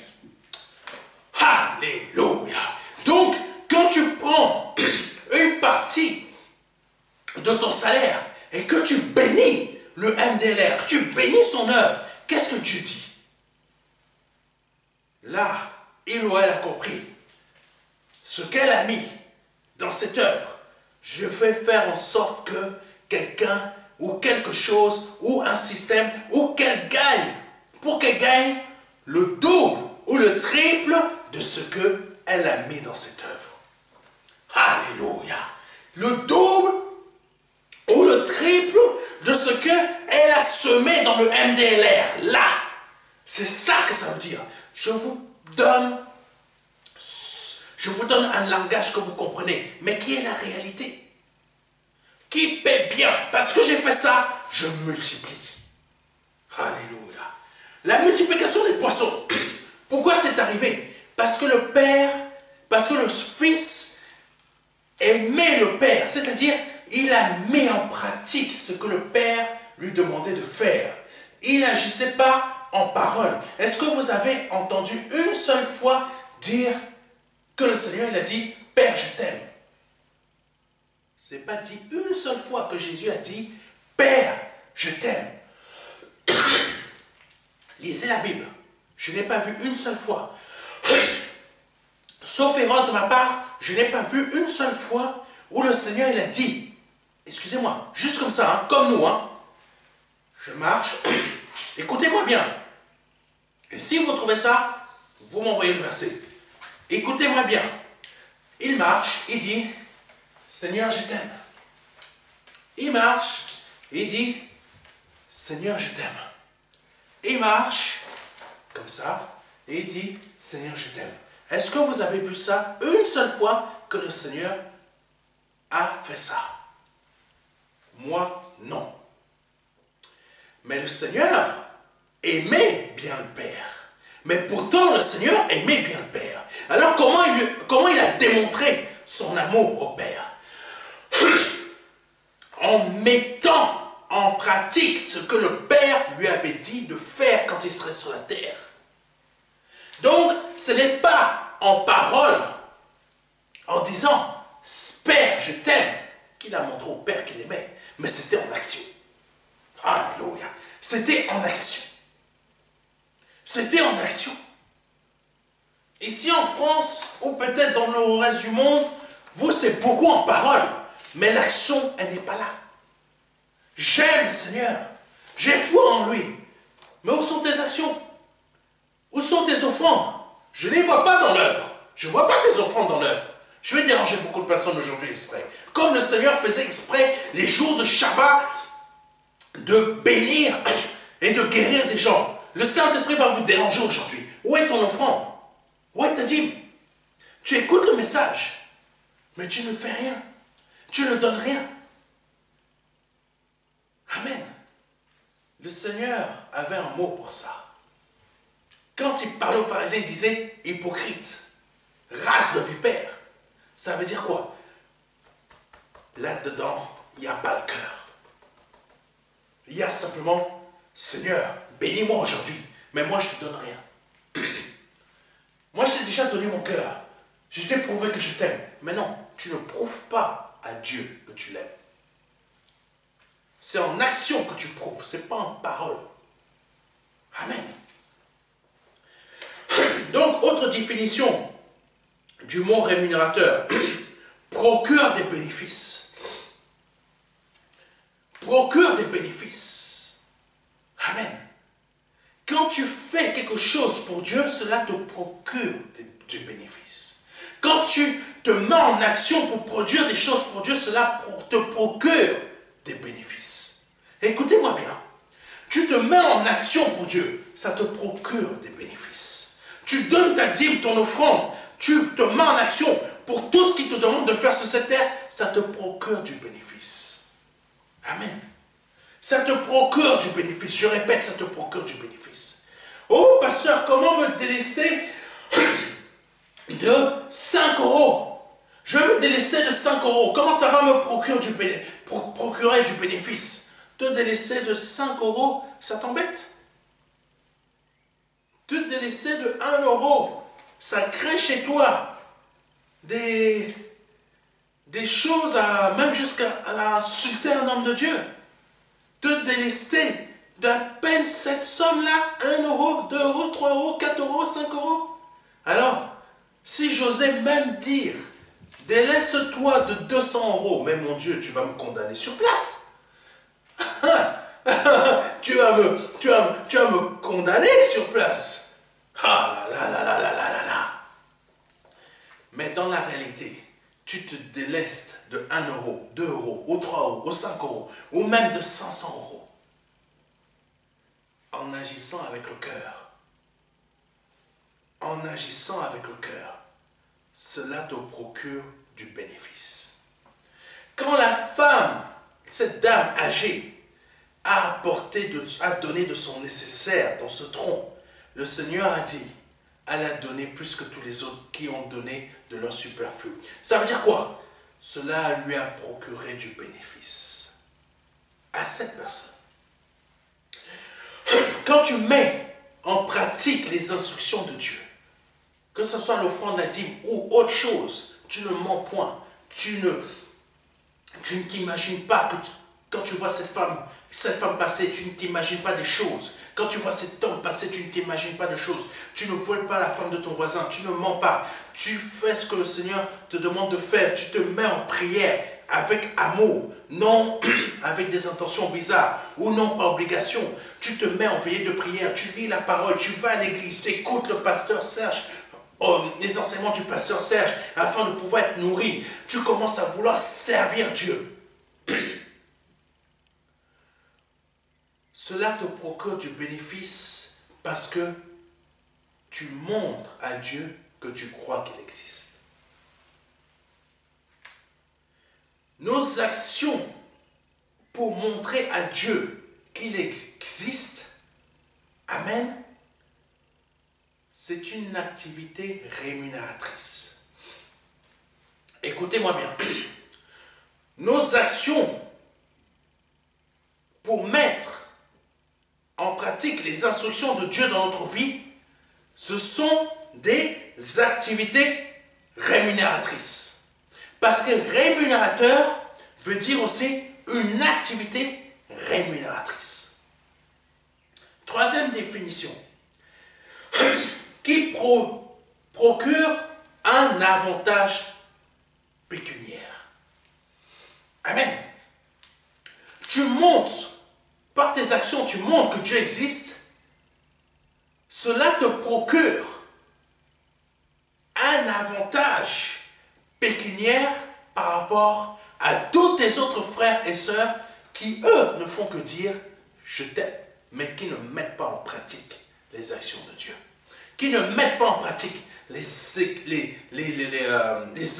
Alléluia. Donc, quand tu prends une partie de ton salaire et que tu bénis le MDLR, que tu bénis son œuvre, qu'est-ce que tu dis? Là, il ou elle a compris ce qu'elle a mis dans cette œuvre. Je vais faire en sorte que quelqu'un ou quelque chose ou un système ou qu'elle gagne, pour qu'elle gagne le double ou le triple de ce qu'elle a mis dans cette œuvre. Alléluia. Le double ou le triple de ce qu'elle a semé dans le MDLR. Là, c'est ça que ça veut dire. Je vous donne un langage que vous comprenez, mais qui est la réalité. Qui paie bien. Parce que j'ai fait ça, je multiplie. Alléluia. La multiplication des poissons. Pourquoi c'est arrivé? Parce que le Fils aimait le Père, c'est-à-dire il a mis en pratique ce que le Père lui demandait de faire. Il n'agissait pas en parole. Est-ce que vous avez entendu une seule fois dire que le Seigneur il a dit « Père, je t'aime » ? Ce n'est pas dit une seule fois que Jésus a dit « Père, je t'aime ». Lisez la Bible. Je n'ai pas vu une seule fois. Sauf erreur de ma part, je n'ai pas vu une seule fois où le Seigneur il a dit, excusez-moi, juste comme ça, hein, comme nous, hein, je marche, écoutez-moi bien. Et si vous trouvez ça, vous m'envoyez le verset. Écoutez-moi bien. Il marche, il dit, Seigneur, je t'aime. Il marche, il dit, Seigneur, je t'aime. Il marche, comme ça, et il dit, Seigneur, je t'aime. Est-ce que vous avez vu ça une seule fois que le Seigneur a fait ça? Moi, non. Mais le Seigneur aimait bien le Père. Mais pourtant, le Seigneur aimait bien le Père. Alors, comment il a démontré son amour au Père? En mettant en pratique ce que le Père lui avait dit de faire quand il serait sur la terre. Donc, ce n'est pas en parole, en disant « Père, je t'aime » qu'il a montré au Père qu'il aimait, mais c'était en action. Alléluia. C'était en action. C'était en action. Ici en France, ou peut-être dans le reste du monde, vous, c'est beaucoup en parole, mais l'action, elle n'est pas là. J'aime le Seigneur, j'ai foi en lui, mais où sont tes actions? Où sont tes offrandes? Je ne les vois pas dans l'œuvre. Je ne vois pas tes offrandes dans l'œuvre. Je vais déranger beaucoup de personnes aujourd'hui exprès. Comme le Seigneur faisait exprès les jours de Shabbat de bénir et de guérir des gens. Le Saint-Esprit va vous déranger aujourd'hui. Où est ton offrande? Où est ta dîme? Tu écoutes le message, mais tu ne fais rien. Tu ne donnes rien. Amen. Le Seigneur avait un mot pour ça. Quand il parlait aux pharisiens, il disait « hypocrite, race de vipères ». Ça veut dire quoi? Là-dedans, il n'y a pas le cœur. Il y a simplement, Seigneur, bénis-moi aujourd'hui, mais moi je ne te donne rien. Moi je t'ai déjà donné mon cœur, je t'ai prouvé que je t'aime. Mais non, tu ne prouves pas à Dieu que tu l'aimes. C'est en action que tu prouves, ce n'est pas en parole. Amen. Donc, autre définition du mot rémunérateur, procure des bénéfices. Procure des bénéfices. Amen. Quand tu fais quelque chose pour Dieu, cela te procure des bénéfices. Quand tu te mets en action pour produire des choses pour Dieu, cela te procure des bénéfices. Écoutez-moi bien. Tu te mets en action pour Dieu, ça te procure des bénéfices. Tu donnes ta dîme, ton offrande, tu te mets en action pour tout ce qu'il te demande de faire sur cette terre, ça te procure du bénéfice. Amen. Ça te procure du bénéfice. Je répète, ça te procure du bénéfice. Oh, pasteur, comment me délester de 5 euros? Je vais me délester de 5 euros. Comment ça va me procurer du bénéfice? Te délester de 5 euros, ça t'embête? Te délester de 1 euro, ça crée chez toi des choses même jusqu'à insulter un homme de Dieu. Te délester d'à peine cette somme-là, 1 euro, 2 euros, 3 euros, 4 euros, 5 euros. Alors, si j'osais même dire, délaisse-toi de 200 euros, mais mon Dieu, tu vas me condamner sur place. tu vas me condamner sur place. Ah là là là là là là là là. Mais dans la réalité, tu te délestes de 1 euro, 2 euros, ou 3 euros, ou 5 euros, ou même de 500 euros. En agissant avec le cœur. En agissant avec le cœur, cela te procure du bénéfice. Quand la femme, cette dame âgée, a donné de son nécessaire dans ce tronc, le Seigneur a dit, elle a donné plus que tous les autres qui ont donné de leur superflu. Ça veut dire quoi? Cela lui a procuré du bénéfice à cette personne. Quand tu mets en pratique les instructions de Dieu, que ce soit l'offrande, la dîme ou autre chose, tu ne mens point. Tu ne t'imagines pas que quand tu vois cette femme passer, tu ne t'imagines pas des choses. Quand tu vois cet homme passer, tu ne t'imagines pas de choses. Tu ne voles pas la femme de ton voisin, tu ne mens pas. Tu fais ce que le Seigneur te demande de faire. Tu te mets en prière avec amour, non avec des intentions bizarres ou non par obligation. Tu te mets en veillée de prière, tu lis la parole, tu vas à l'église, tu écoutes le pasteur Serge, les enseignements du pasteur Serge, afin de pouvoir être nourri. Tu commences à vouloir servir Dieu. Cela te procure du bénéfice parce que tu montres à Dieu que tu crois qu'il existe. Nos actions pour montrer à Dieu qu'il existe, amen, c'est une activité rémunératrice. Écoutez-moi bien. Nos actions pour mettre en pratique les instructions de Dieu dans notre vie, ce sont des activités rémunératrices. Parce que rémunérateur veut dire aussi une activité rémunératrice. Troisième définition, qui procure un avantage pécuniaire. Amen. Tu montres, par tes actions, tu montres que Dieu existe. Cela te procure un avantage pécuniaire par rapport à tous tes autres frères et sœurs qui, eux, ne font que dire « je t'aime », mais qui ne mettent pas en pratique les actions de Dieu. Qui ne mettent pas en pratique les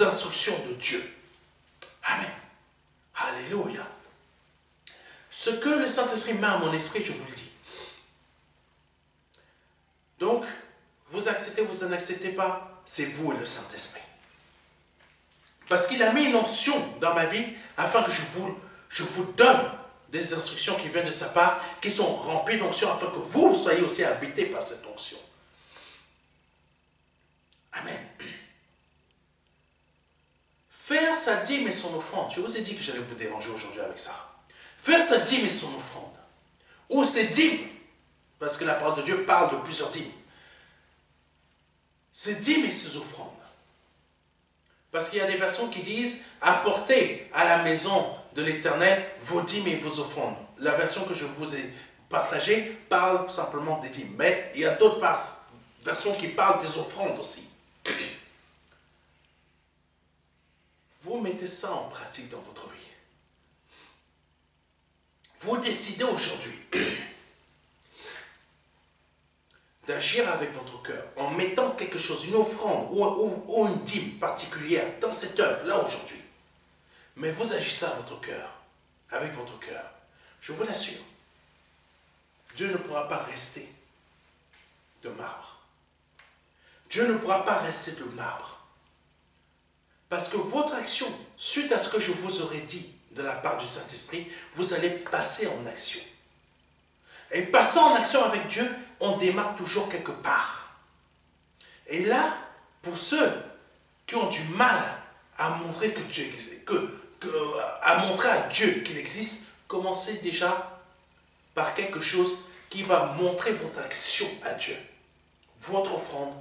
instructions de Dieu. Amen. Alléluia. Ce que le Saint-Esprit met à mon esprit, je vous le dis. Donc, vous acceptez, vous n'acceptez pas, c'est vous et le Saint-Esprit. Parce qu'il a mis une onction dans ma vie afin que je vous donne des instructions qui viennent de sa part, qui sont remplies d'onction, afin que vous soyez aussi habités par cette onction. Amen. Faire sa dîme et son offrande. Je vous ai dit que j'allais vous déranger aujourd'hui avec ça. Faire sa dîme et son offrande. Ou ses dîmes. Parce que la parole de Dieu parle de plusieurs dîmes. Ses dîmes et ses offrandes. Parce qu'il y a des versions qui disent « Apportez à la maison de l'Éternel vos dîmes et vos offrandes ». La version que je vous ai partagée parle simplement des dîmes. Mais il y a d'autres versions qui parlent des offrandes aussi. Vous mettez ça en pratique dans votre vie. Vous décidez aujourd'hui d'agir avec votre cœur en mettant quelque chose, une offrande ou une dîme particulière dans cette œuvre là aujourd'hui. Mais vous agissez à votre cœur, avec votre cœur. Je vous l'assure, Dieu ne pourra pas rester de marbre. Dieu ne pourra pas rester de marbre. Parce que votre action, suite à ce que je vous aurais dit de la part du Saint-Esprit, vous allez passer en action. Et passer en action avec Dieu, on démarre toujours quelque part. Et là, pour ceux qui ont du mal à montrer que Dieu existe, à montrer à Dieu qu'il existe, commencez déjà par quelque chose qui va montrer votre action à Dieu. Votre offrande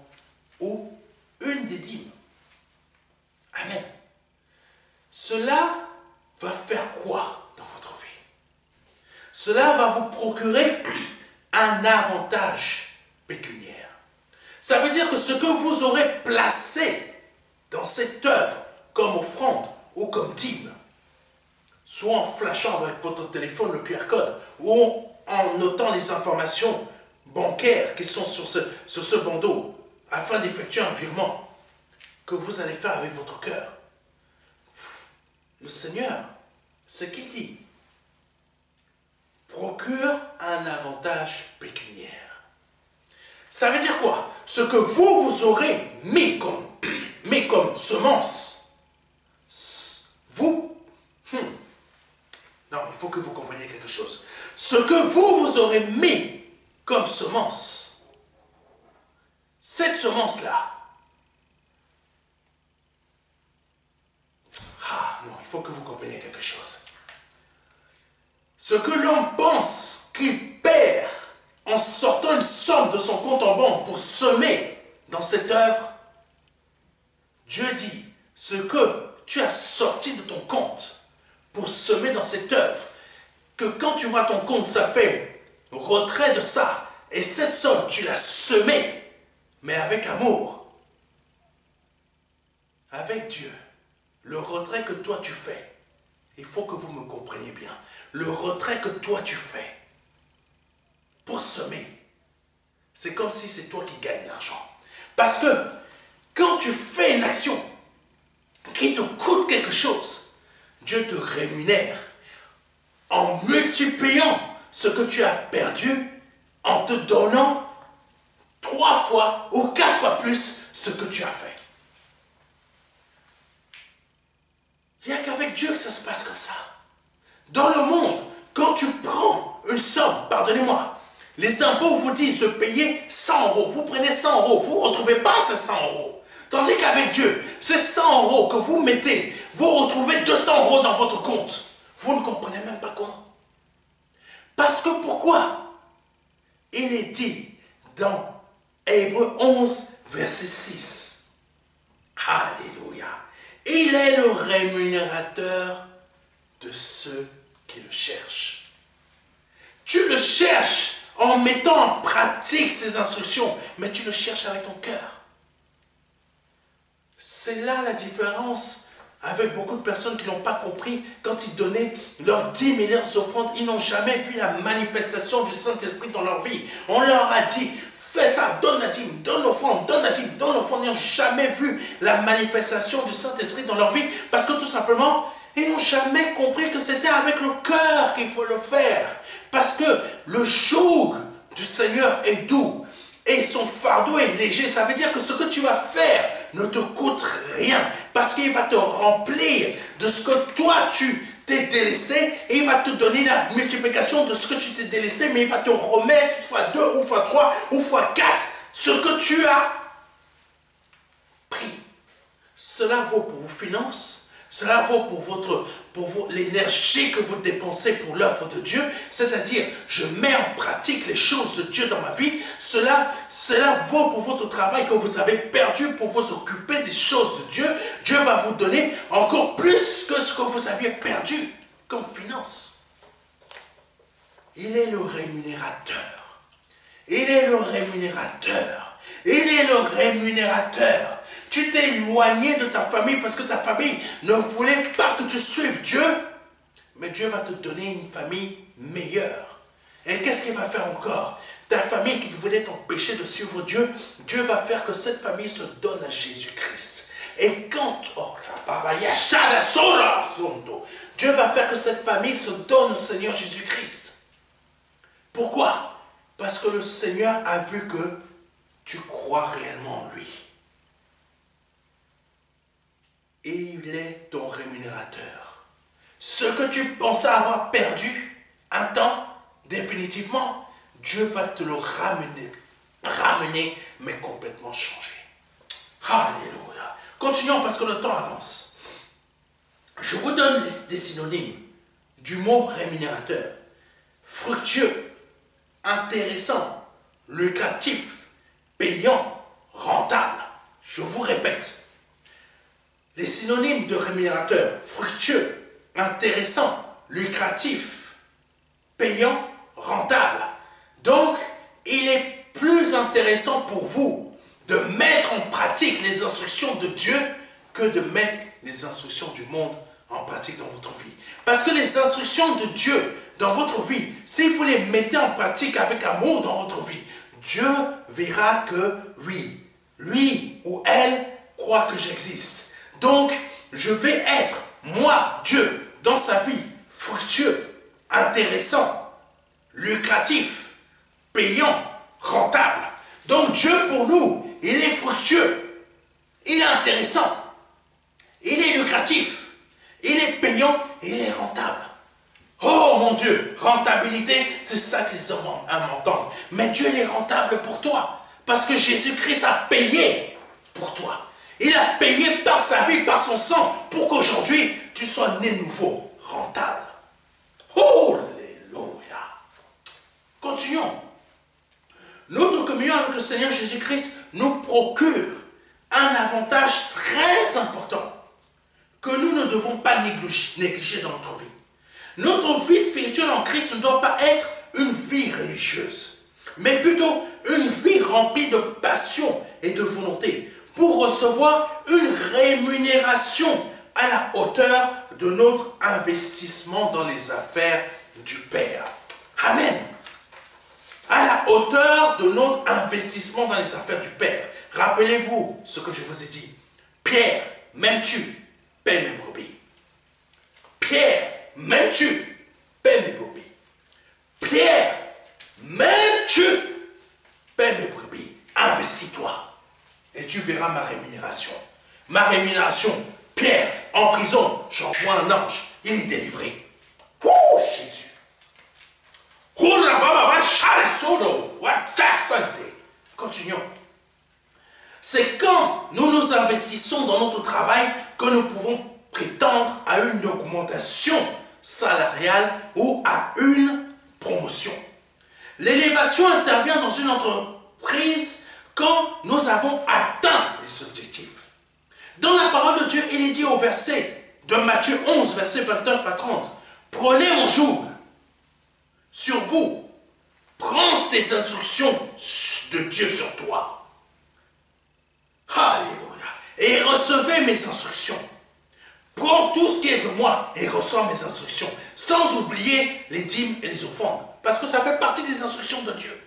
ou une des dîmes. Amen. Cela va faire quoi dans votre vie? Cela va vous procurer un avantage pécuniaire. Ça veut dire que ce que vous aurez placé dans cette œuvre comme offrande ou comme dîme, soit en flashant avec votre téléphone le QR code ou en notant les informations bancaires qui sont sur ce bandeau afin d'effectuer un virement que vous allez faire avec votre cœur. Le Seigneur, ce qu'il dit, procure un avantage pécuniaire. Ça veut dire quoi? Ce que vous aurez mis comme semence, vous, non, il faut que vous compreniez quelque chose. Ce que vous aurez mis comme semence, cette semence-là, non, il faut que vous compreniez quelque chose. Ce que l'homme pense qu'il perd en sortant une somme de son compte en banque pour semer dans cette œuvre, Dieu dit, ce que tu as sorti de ton compte pour semer dans cette œuvre, que quand tu vois ton compte, ça fait retrait de ça, et cette somme, tu l'as semée, mais avec amour, avec Dieu. Le retrait que toi tu fais, il faut que vous me compreniez bien, le retrait que toi tu fais pour semer, c'est comme si c'est toi qui gagnes l'argent. Parce que quand tu fais une action qui te coûte quelque chose, Dieu te rémunère en multipliant ce que tu as perdu, en te donnant 3 fois ou 4 fois plus ce que tu as fait. Il n'y a qu'avec Dieu que ça se passe comme ça. Dans le monde, quand tu prends une somme, pardonnez-moi, les impôts vous disent de payer 100 euros. Vous prenez 100 euros, vous ne retrouvez pas ces 100 euros. Tandis qu'avec Dieu, ces 100 euros que vous mettez, vous retrouvez 200 euros dans votre compte. Vous ne comprenez même pas comment. Parce que pourquoi? Il est dit dans Hébreux 11, verset 6. Alléluia. Il est le rémunérateur de ceux qui le cherchent. Tu le cherches en mettant en pratique ces instructions, mais tu le cherches avec ton cœur. C'est là la différence avec beaucoup de personnes qui n'ont pas compris quand ils donnaient leurs dîmes et leurs offrandes. Ils n'ont jamais vu la manifestation du Saint-Esprit dans leur vie. On leur a dit, fais ça, donne la dîme, donne l'offrande, donne la dîme, donne l'offrande. Ils n'ont jamais vu la manifestation du Saint-Esprit dans leur vie parce que tout simplement, ils n'ont jamais compris que c'était avec le cœur qu'il faut le faire. Parce que le joug du Seigneur est doux et son fardeau est léger. Ça veut dire que ce que tu vas faire ne te coûte rien parce qu'il va te remplir de ce que toi tu t'es délesté, et il va te donner la multiplication de ce que tu t'es délesté, mais il va te remettre fois 2 ou fois 3 ou fois 4 ce que tu as pris. Cela vaut pour vos finances, cela vaut pour l'énergie que vous dépensez pour l'œuvre de Dieu, c'est-à-dire je mets en pratique les choses de Dieu dans ma vie. Cela vaut pour votre travail que vous avez perdu pour vous occuper des choses de Dieu. Dieu va vous donner encore plus que ce que vous aviez perdu comme finance. Il est le rémunérateur. Il est le rémunérateur. Il est le rémunérateur. Tu t'es éloigné de ta famille parce que ta famille ne voulait pas que tu suives Dieu. Mais Dieu va te donner une famille meilleure. Et qu'est-ce qu'il va faire encore? Ta famille qui voulait t'empêcher de suivre Dieu, Dieu va faire que cette famille se donne à Jésus-Christ. Et quand... Dieu va faire que cette famille se donne au Seigneur Jésus-Christ. Pourquoi? Parce que le Seigneur a vu que tu crois réellement en lui. Et il est ton rémunérateur. Ce que tu pensais avoir perdu un temps, définitivement, Dieu va te le ramener, mais complètement changé. Alléluia. Continuons parce que le temps avance. Je vous donne des synonymes du mot rémunérateur. Fructueux, intéressant, lucratif, payant, rentable. Je vous répète. Les synonymes de rémunérateur: fructueux, intéressant, lucratif, payant, rentable. Donc, il est plus intéressant pour vous de mettre en pratique les instructions de Dieu que de mettre les instructions du monde en pratique dans votre vie. Parce que les instructions de Dieu dans votre vie, si vous les mettez en pratique avec amour dans votre vie, Dieu verra que oui, lui ou elle croit que j'existe. Donc, je vais être, moi, Dieu, dans sa vie, fructueux, intéressant, lucratif, payant, rentable. Donc, Dieu, pour nous, il est fructueux, il est intéressant, il est lucratif, il est payant et il est rentable. Oh mon Dieu, rentabilité, c'est ça que les hommes entendent. Mais Dieu, il est rentable pour toi, parce que Jésus-Christ a payé pour toi. Il a payé par sa vie, par son sang, pour qu'aujourd'hui, tu sois né nouveau, rentable. Alléluia. Continuons. Notre communion avec le Seigneur Jésus-Christ nous procure un avantage très important que nous ne devons pas négliger dans notre vie. Notre vie spirituelle en Christ ne doit pas être une vie religieuse, mais plutôt une vie remplie de passion et de volonté, pour recevoir une rémunération à la hauteur de notre investissement dans les affaires du Père. Amen. À la hauteur de notre investissement dans les affaires du Père. Rappelez-vous ce que je vous ai dit. Pierre, m'aimes-tu? Paie mes brebis. Pierre, m'aimes-tu? Paie mes brebis. Pierre, m'aimes-tu? Paie mes brebis. Investis-toi. Et tu verras ma rémunération. Ma rémunération, Pierre, en prison, j'envoie un ange, il est délivré. Oh, Jésus. Continuons. C'est quand nous nous investissons dans notre travail que nous pouvons prétendre à une augmentation salariale ou à une promotion. L'élévation intervient dans une entreprise quand nous avons atteint les objectifs. Dans la parole de Dieu, il est dit au verset de Matthieu 11, verset 29 à 30, « Prenez mon joug sur vous, prends tes instructions de Dieu sur toi. Alléluia. Et recevez mes instructions. Prends tout ce qui est de moi et reçois mes instructions, sans oublier les dîmes et les offrandes, parce que ça fait partie des instructions de Dieu.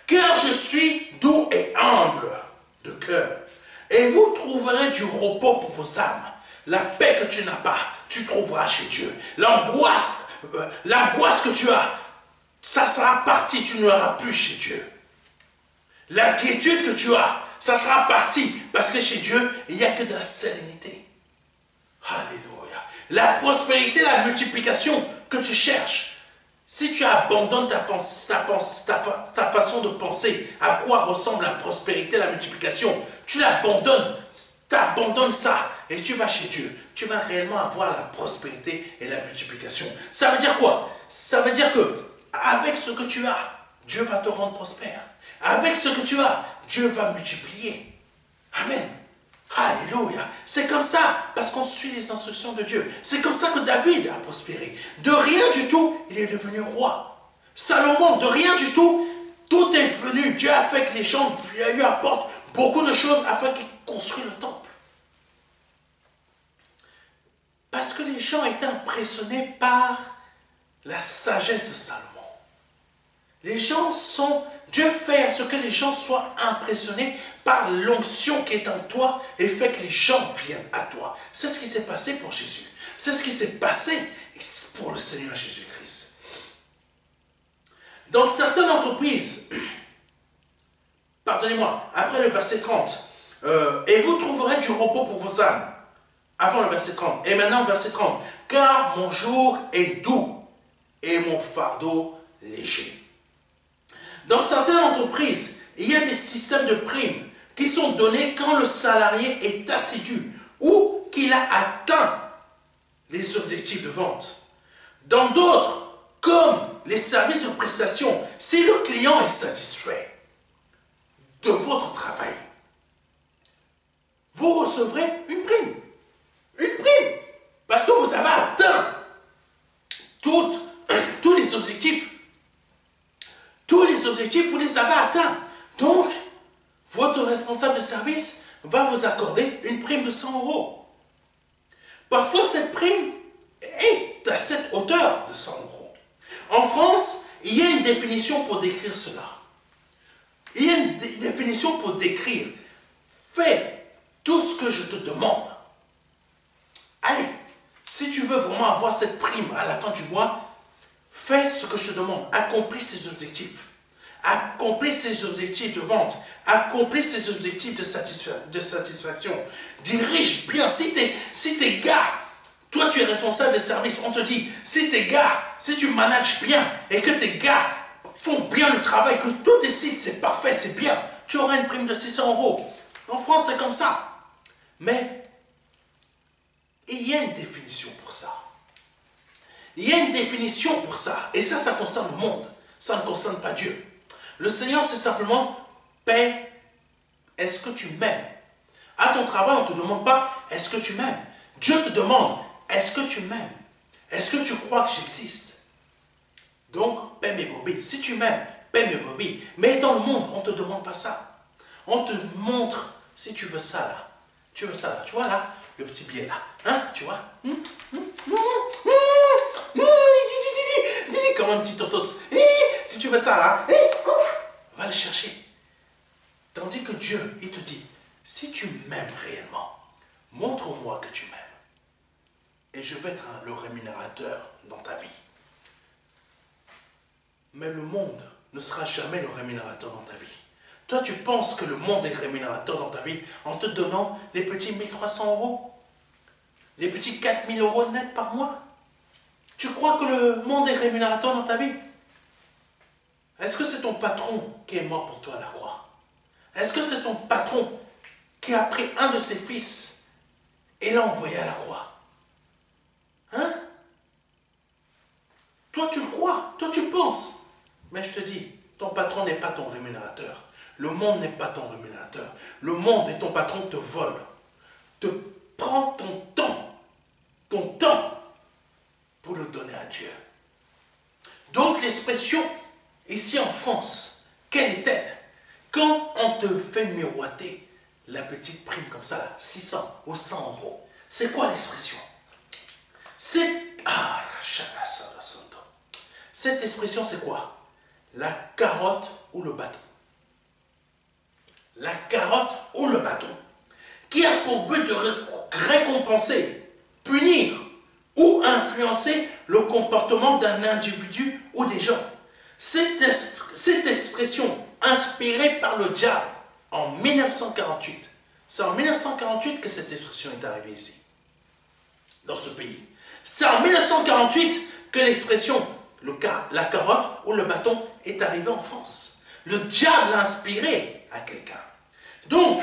Car je suis doux et humble de cœur, et vous trouverez du repos pour vos âmes. La paix que tu n'as pas, tu trouveras chez Dieu. L'angoisse que tu as, ça sera parti, tu ne l'auras plus chez Dieu. L'inquiétude que tu as, ça sera parti, parce que chez Dieu, il n'y a que de la sérénité. Alléluia. La prospérité, la multiplication que tu cherches. Si tu abandonnes ta façon de penser, à quoi ressemble la prospérité, la multiplication, tu l'abandonnes, tu abandonnes ça et tu vas chez Dieu. Tu vas réellement avoir la prospérité et la multiplication. Ça veut dire quoi? Ça veut dire que avec ce que tu as, Dieu va te rendre prospère. Avec ce que tu as, Dieu va multiplier. Amen. Alléluia. C'est comme ça, parce qu'on suit les instructions de Dieu. C'est comme ça que David a prospéré. De rien du tout, il est devenu roi. Salomon, de rien du tout, tout est venu. Dieu a fait que les gens lui apportent beaucoup de choses afin qu'il construise le temple. Parce que les gens étaient impressionnés par la sagesse de Salomon. Les gens sont... Dieu fait à ce que les gens soient impressionnés par l'onction qui est en toi et fait que les gens viennent à toi. C'est ce qui s'est passé pour Jésus. C'est ce qui s'est passé pour le Seigneur Jésus-Christ. Dans certaines entreprises, pardonnez-moi, après le verset 30, et vous trouverez du repos pour vos âmes. Avant le verset 30. Et maintenant le verset 30. Car mon jour est doux et mon fardeau léger. Dans certaines entreprises, il y a des systèmes de primes qui sont donnés quand le salarié est assidu ou qu'il a atteint les objectifs de vente. Dans d'autres, comme les services de prestation, si le client est satisfait de votre travail, vous recevrez une prime. Une prime. Parce que vous avez atteint tous les objectifs. Tous les objectifs, vous les avez atteints. Donc, votre responsable de service va vous accorder une prime de 100 €. Parfois, cette prime est à cette hauteur de 100 €. En France, il y a une définition pour décrire cela. Il y a une définition pour décrire. Fais tout ce que je te demande. Allez, si tu veux vraiment avoir cette prime à la fin du mois, fais ce que je te demande. Accomplis ces objectifs. Accomplis ces objectifs de vente. Accomplis ces objectifs de satisfaction. Dirige bien. Si tes gars, toi tu es responsable de service, on te dit, si tes gars, si tu manages bien et que tes gars font bien le travail, que tout décide, c'est parfait, c'est bien, tu auras une prime de 600 €. En France, c'est comme ça. Mais il y a une définition pour ça. Il y a une définition pour ça. Et ça concerne le monde. Ça ne concerne pas Dieu. Le Seigneur, c'est simplement, paix, est-ce que tu m'aimes? À ton travail, on ne te demande pas, est-ce que tu m'aimes? Dieu te demande, est-ce que tu m'aimes? Est-ce que tu crois que j'existe? Donc, paie mes brebis. Si tu m'aimes, paie mes brebis. Mais dans le monde, on ne te demande pas ça. On te montre, si tu veux ça là. Tu veux ça là. Tu vois là, le petit billet là. Hein, tu vois? Comme un petit totos. Si tu veux ça là, va le chercher. Tandis que Dieu, il te dit, si tu m'aimes réellement, montre-moi que tu m'aimes. Et je vais être le rémunérateur dans ta vie. Mais le monde ne sera jamais le rémunérateur dans ta vie. Toi, tu penses que le monde est rémunérateur dans ta vie en te donnant les petits 1300 €, les petits 4000 € net par mois. Tu crois que le monde est rémunérateur dans ta vie? Est-ce que c'est ton patron qui est mort pour toi à la croix? Est-ce que c'est ton patron qui a pris un de ses fils et l'a envoyé à la croix? Hein? Toi, tu le crois, toi, tu penses. Mais je te dis, ton patron n'est pas ton rémunérateur. Le monde n'est pas ton rémunérateur. Le monde et ton patron te volent. Te prend ton temps, pour le donner à Dieu. Donc l'expression, ici en France, quelle est-elle? Quand on te fait miroiter la petite prime comme ça, là, 600 ou 100 €, c'est quoi l'expression? C'est... Ah, cette expression, c'est quoi? La carotte ou le bâton. La carotte ou le bâton, qui a pour but de récompenser, punir ou influencer le comportement d'un individu ou des gens. Cette expression, inspirée par le diable en 1948, c'est en 1948 que cette expression est arrivée ici, dans ce pays. C'est en 1948 que l'expression la carotte ou le bâton est arrivée en France. Le diable l'a inspiré à quelqu'un. Donc,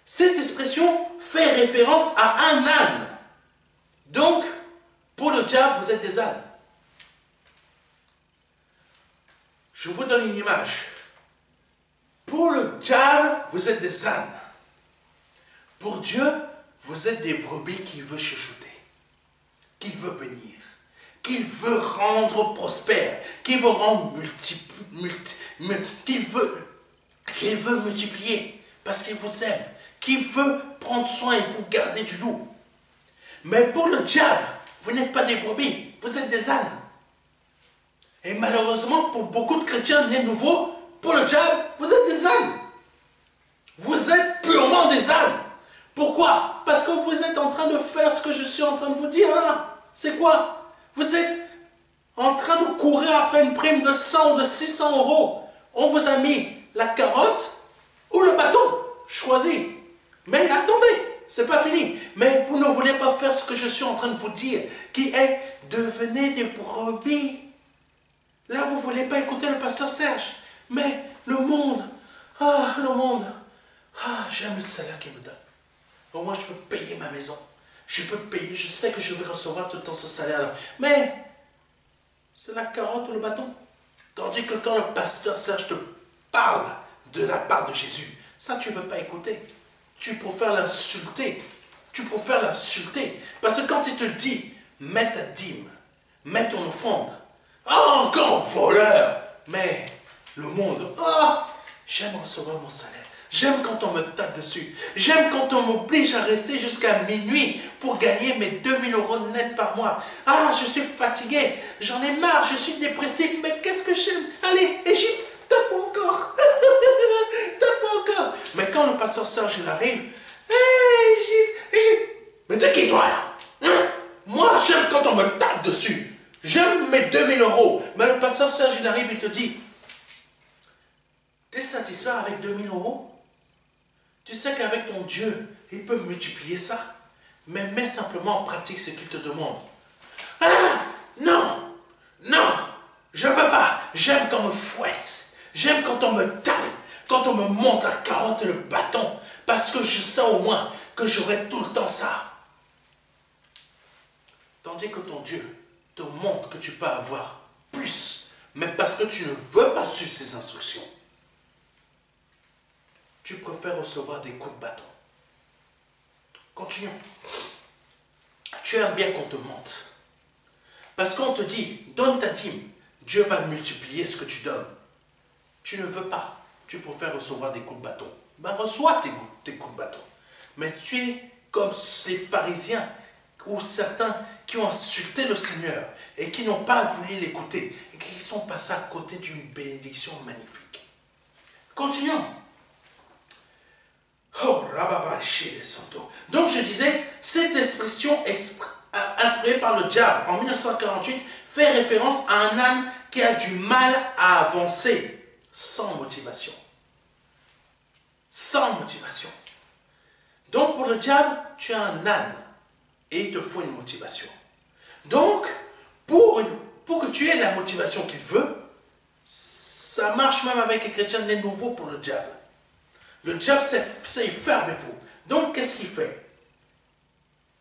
cette expression fait référence à un âne. Donc, pour le diable, vous êtes des ânes. Je vous donne une image. Pour le diable, vous êtes des ânes. Pour Dieu, vous êtes des brebis qu'il veut chuchoter, qu'il veut bénir, qu'il veut rendre prospère, qu'il veut rendre qu'il veut multiplier, parce qu'il vous aime, qu'il veut prendre soin et vous garder du loup. Mais pour le diable, vous n'êtes pas des brebis, vous êtes des ânes. Et malheureusement, pour beaucoup de chrétiens nés nouveaux, pour le diable, vous êtes des ânes. Vous êtes purement des ânes. Pourquoi? Parce que vous êtes en train de faire ce que je suis en train de vous dire là. C'est quoi? Vous êtes en train de courir après une prime de 100 ou de 600 euros. On vous a mis la carotte ou le bâton. Choisis. Mais attendez, c'est pas fini. Mais vous ne voulez pas faire ce que je suis en train de vous dire, qui est devenez des brebis. Là, vous ne voulez pas écouter le pasteur Serge. Mais le monde, j'aime le salaire qu'il me donne. Au moins, je peux payer ma maison. Je peux payer, je sais que je vais recevoir tout le temps ce salaire-là. Mais, c'est la carotte ou le bâton. Tandis que quand le pasteur Serge te parle de la part de Jésus, ça, tu ne veux pas écouter. Tu préfères l'insulter. Tu préfères l'insulter. Parce que quand il te dit, mets ta dîme, mets ton offrande, encore voleur. Mais le monde, j'aime recevoir mon salaire. J'aime quand on me tape dessus. J'aime quand on m'oblige à rester jusqu'à minuit pour gagner mes 2000 € net par mois. Je suis fatigué. J'en ai marre. Je suis dépressif. Mais qu'est-ce que j'aime? Allez, Égypte, tape-moi encore. Tape-moi encore. Mais quand le pasteur Serge il arrive, Égypte. Mais t'es qui toi là? Moi, j'aime quand on me tape dessus. J'aime mes 2000 €. Mais le pasteur Serge, il arrive et te dit, tu es satisfait avec 2000 €? Tu sais qu'avec ton Dieu, il peut multiplier ça. Mais mets simplement en pratique ce qu'il te demande. Non, je ne veux pas. J'aime quand on me fouette. J'aime quand on me tape. Quand on me monte la carotte et le bâton. Parce que je sais au moins que j'aurai tout le temps ça. Tandis que ton Dieu te montre que tu peux avoir plus, mais parce que tu ne veux pas suivre ses instructions, tu préfères recevoir des coups de bâton. Continuons. Tu aimes bien qu'on te monte. Parce qu'on te dit, donne ta dîme, Dieu va multiplier ce que tu donnes. Tu ne veux pas. Tu préfères recevoir des coups de bâton. Reçois tes coups de bâton. Mais tu es comme ces pharisiens ou certains qui ont insulté le Seigneur et qui n'ont pas voulu l'écouter et qui sont passés à côté d'une bénédiction magnifique. Continuons. Donc je disais, cette expression inspirée par le diable en 1948 fait référence à un âne qui a du mal à avancer sans motivation. Sans motivation. Donc pour le diable, tu as un âne et il te faut une motivation. Donc, pour que tu aies la motivation qu'il veut, ça marche même avec les chrétiens nés nouveaux pour le diable. Le diable sait faire avec vous. Donc, qu'est-ce qu'il fait?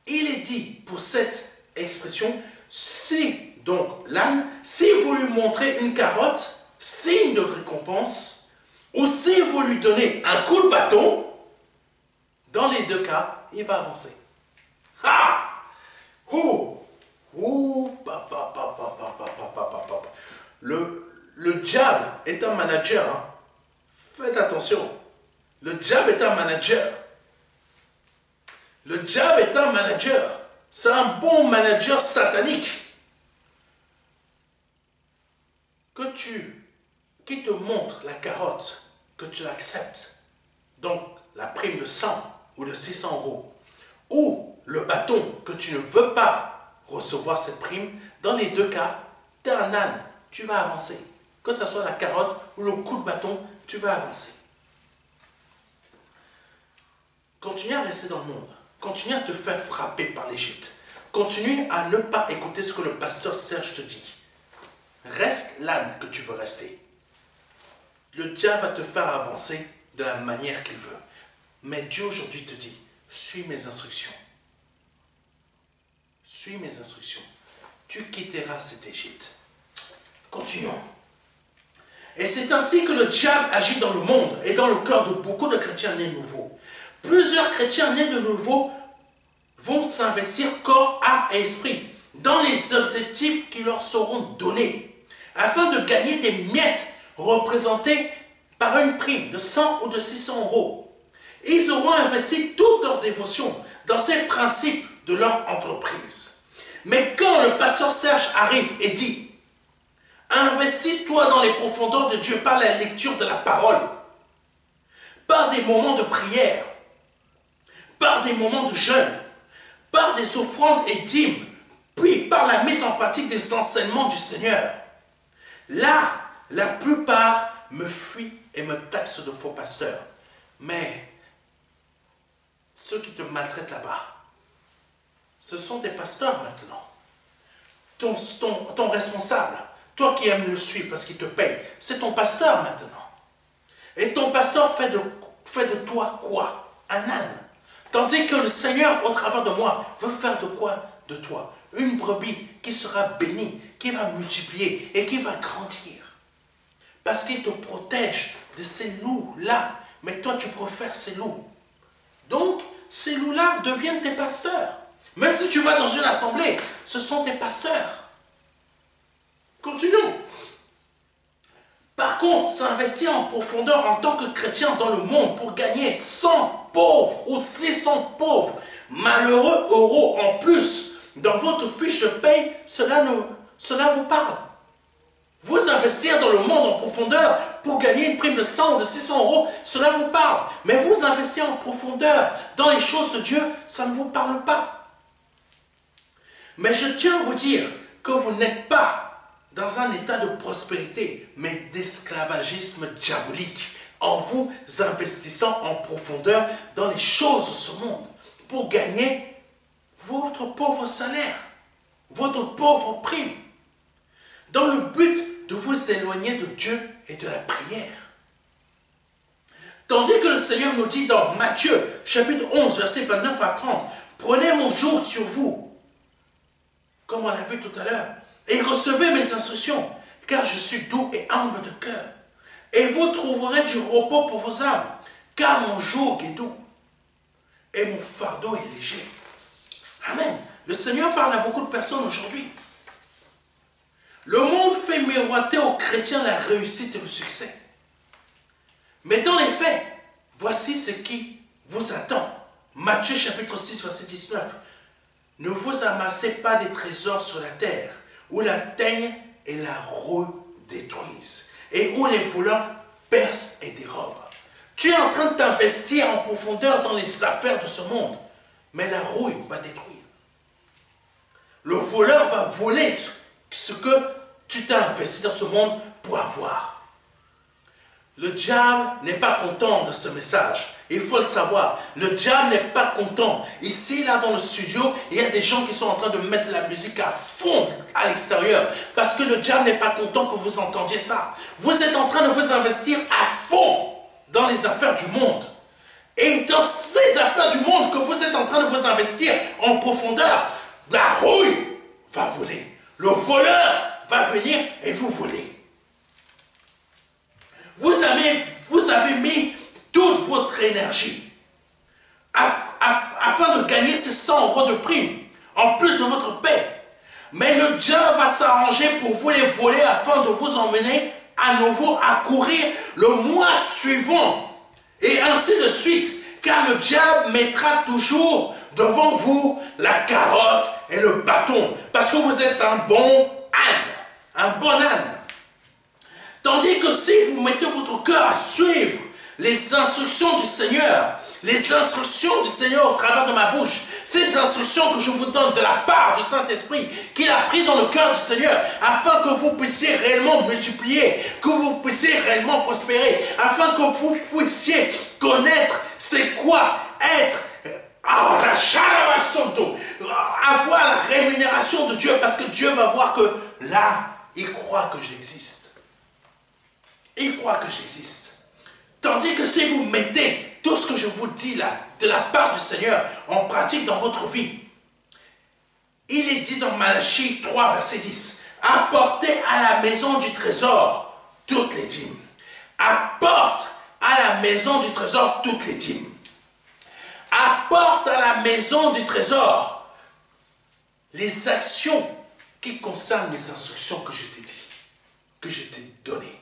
Il est dit pour cette expression, si, donc l'âne, si vous lui montrez une carotte, signe de récompense, ou si vous lui donnez un coup de bâton, dans les deux cas, il va avancer. Le diable est un manager. Hein. Faites attention. Le diable est un manager. Le diable est un manager. C'est un bon manager satanique. Qui te montre la carotte, que tu l'acceptes. Donc, la prime de 100 ou de 600 €. Ou le bâton que tu ne veux pas recevoir cette prime. Dans les deux cas, tu es un âne. Tu vas avancer. Que ce soit la carotte ou le coup de bâton, tu vas avancer. Continue à rester dans le monde. Continue à te faire frapper par l'Égypte. continue à ne pas écouter ce que le pasteur Serge te dit. Reste l'âme que tu veux rester. Le diable va te faire avancer de la manière qu'il veut. Mais Dieu aujourd'hui te dit, suis mes instructions. Suis mes instructions. Tu quitteras cette Égypte. Continuons. Et c'est ainsi que le diable agit dans le monde et dans le cœur de beaucoup de chrétiens nés nouveaux. Plusieurs chrétiens nés de nouveau vont s'investir corps, âme et esprit dans les objectifs qui leur seront donnés afin de gagner des miettes représentées par une prime de 100 ou de 600 euros. Ils auront investi toute leur dévotion dans ces principes de leur entreprise. Mais quand le pasteur Serge arrive et dit « Investis-toi dans les profondeurs de Dieu par la lecture de la parole, par des moments de prière, par des moments de jeûne, par des offrandes et dîmes, puis par la mise en pratique des enseignements du Seigneur. » Là, la plupart me fuient et me taxent de faux pasteurs. Mais ceux qui te maltraitent là-bas, ce sont des pasteurs maintenant. Ton responsable, toi qui aimes le suivre parce qu'il te paye, c'est ton pasteur maintenant. Et ton pasteur fait de toi quoi? Un âne. Tandis que le Seigneur, au travers de moi, veut faire de quoi de toi? Une brebis qui sera bénie, qui va multiplier et qui va grandir. Parce qu'il te protège de ces loups-là. Mais toi, tu préfères ces loups. Donc, ces loups-là deviennent tes pasteurs. Même si tu vas dans une assemblée, ce sont tes pasteurs. Continuons. Par contre, s'investir en profondeur en tant que chrétien dans le monde pour gagner 100 pauvres ou 600 pauvres, malheureux euros en plus dans votre fiche de paye, cela vous parle. Vous investir dans le monde en profondeur pour gagner une prime de 100 ou de 600 euros, cela vous parle. Mais vous investir en profondeur dans les choses de Dieu, ça ne vous parle pas. Mais je tiens à vous dire que vous n'êtes pas dans un état de prospérité, mais d'esclavagisme diabolique, en vous investissant en profondeur dans les choses de ce monde, pour gagner votre pauvre salaire, votre pauvre prime, dans le but de vous éloigner de Dieu et de la prière. Tandis que le Seigneur nous dit dans Matthieu, chapitre 11, versets 29 à 30, « Prenez mon joug sur vous, comme on l'a vu tout à l'heure, et recevez mes instructions, car je suis doux et humble de cœur. Et vous trouverez du repos pour vos âmes, car mon joug est doux, et mon fardeau est léger. » Amen. Le Seigneur parle à beaucoup de personnes aujourd'hui. Le monde fait miroiter aux chrétiens la réussite et le succès. Mais dans les faits, voici ce qui vous attend. Matthieu chapitre 6, verset 19. Ne vous amassez pas des trésors sur la terre, où la teigne et la rouille détruisent, et où les voleurs percent et dérobent. Tu es en train de t'investir en profondeur dans les affaires de ce monde, mais la rouille va détruire. Le voleur va voler ce que tu t'as investi dans ce monde pour avoir. Le diable n'est pas content de ce message. Il faut le savoir. Le diable n'est pas content. Ici, là, dans le studio, il y a des gens qui sont en train de mettre la musique à fond à l'extérieur. Parce que le diable n'est pas content que vous entendiez ça. Vous êtes en train de vous investir à fond dans les affaires du monde. Et dans ces affaires du monde que vous êtes en train de vous investir en profondeur, la rouille va voler. Le voleur va venir et vous voler. Vous avez mis toute votre énergie afin de gagner ces 100 euros de prime, en plus de votre paie. Mais le diable va s'arranger pour vous les voler afin de vous emmener à nouveau à courir le mois suivant. Et ainsi de suite. Car le diable mettra toujours devant vous la carotte et le bâton. Parce que vous êtes un bon âne. Un bon âne. Tandis que si vous mettez votre cœur à suivre les instructions du Seigneur, les instructions du Seigneur au travers de ma bouche, ces instructions que je vous donne de la part du Saint-Esprit, qu'il a pris dans le cœur du Seigneur, afin que vous puissiez réellement multiplier, que vous puissiez réellement prospérer, afin que vous puissiez connaître c'est quoi être Ah, avoir la rémunération de Dieu, parce que Dieu va voir que là, il croit que j'existe. Il croit que j'existe. Tandis que si vous mettez tout ce que je vous dis là, de la part du Seigneur, en pratique dans votre vie, il est dit dans Malachie 3, verset 10, apportez à la maison du trésor toutes les dîmes. Apporte à la maison du trésor toutes les dîmes. Apporte à la maison du trésor les actions qui concernent les instructions que je t'ai dit, que je t'ai données.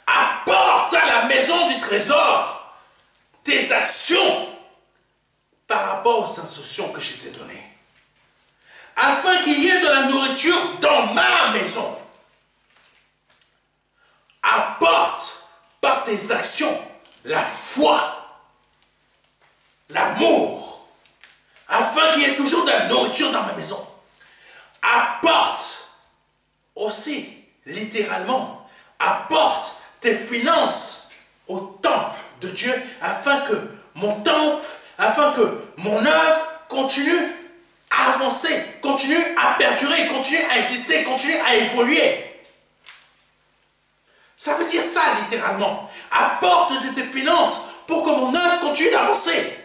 Apporte à la maison du trésor tes actions par rapport aux instructions que je t'ai données. Afin qu'il y ait de la nourriture dans ma maison. Apporte par tes actions la foi, l'amour, afin qu'il y ait toujours de la nourriture dans ma maison. Apporte aussi, littéralement, apporte tes finances au temple de Dieu, afin que mon temple, afin que mon œuvre continue à avancer, continue à perdurer, continue à exister, continue à évoluer. Ça veut dire ça, littéralement. Apporte de tes finances pour que mon œuvre continue d'avancer.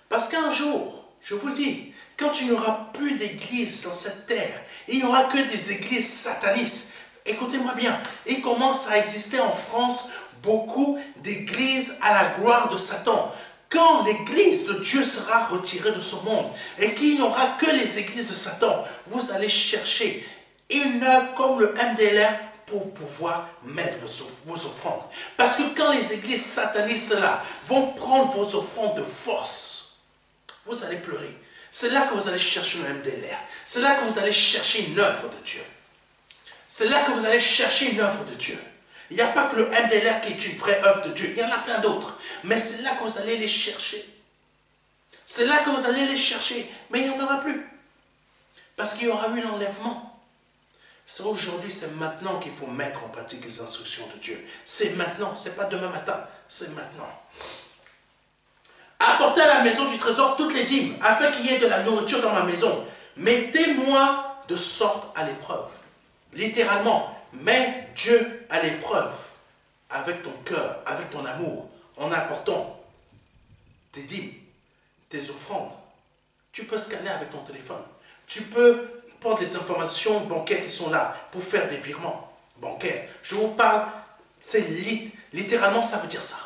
Parce qu'un jour, je vous le dis, quand il n'y aura plus d'églises dans cette terre, il n'y aura que des églises satanistes. Écoutez-moi bien, il commence à exister en France beaucoup d'églises à la gloire de Satan. Quand l'église de Dieu sera retirée de ce monde et qu'il n'y aura que les églises de Satan, vous allez chercher une œuvre comme le MDLR pour pouvoir mettre vos offrandes. Parce que quand les églises satanistes-là vont prendre vos offrandes de force, vous allez pleurer. C'est là que vous allez chercher le MDLR. C'est là que vous allez chercher une œuvre de Dieu. C'est là que vous allez chercher une œuvre de Dieu. Il n'y a pas que le MDLR qui est une vraie œuvre de Dieu. Il y en a plein d'autres. Mais c'est là que vous allez les chercher. C'est là que vous allez les chercher. Mais il n'y en aura plus. Parce qu'il y aura eu l'enlèvement. C'est aujourd'hui, c'est maintenant qu'il faut mettre en pratique les instructions de Dieu. C'est maintenant, ce n'est pas demain matin. C'est maintenant. Apportez à la maison du trésor toutes les dîmes, afin qu'il y ait de la nourriture dans ma maison. Mettez-moi de sorte à l'épreuve. Littéralement, mets Dieu à l'épreuve avec ton cœur, avec ton amour, en apportant tes dîmes, tes offrandes. Tu peux scanner avec ton téléphone. Tu peux prendre les informations bancaires qui sont là pour faire des virements bancaires. Je vous parle, c'est littéralement ça veut dire ça.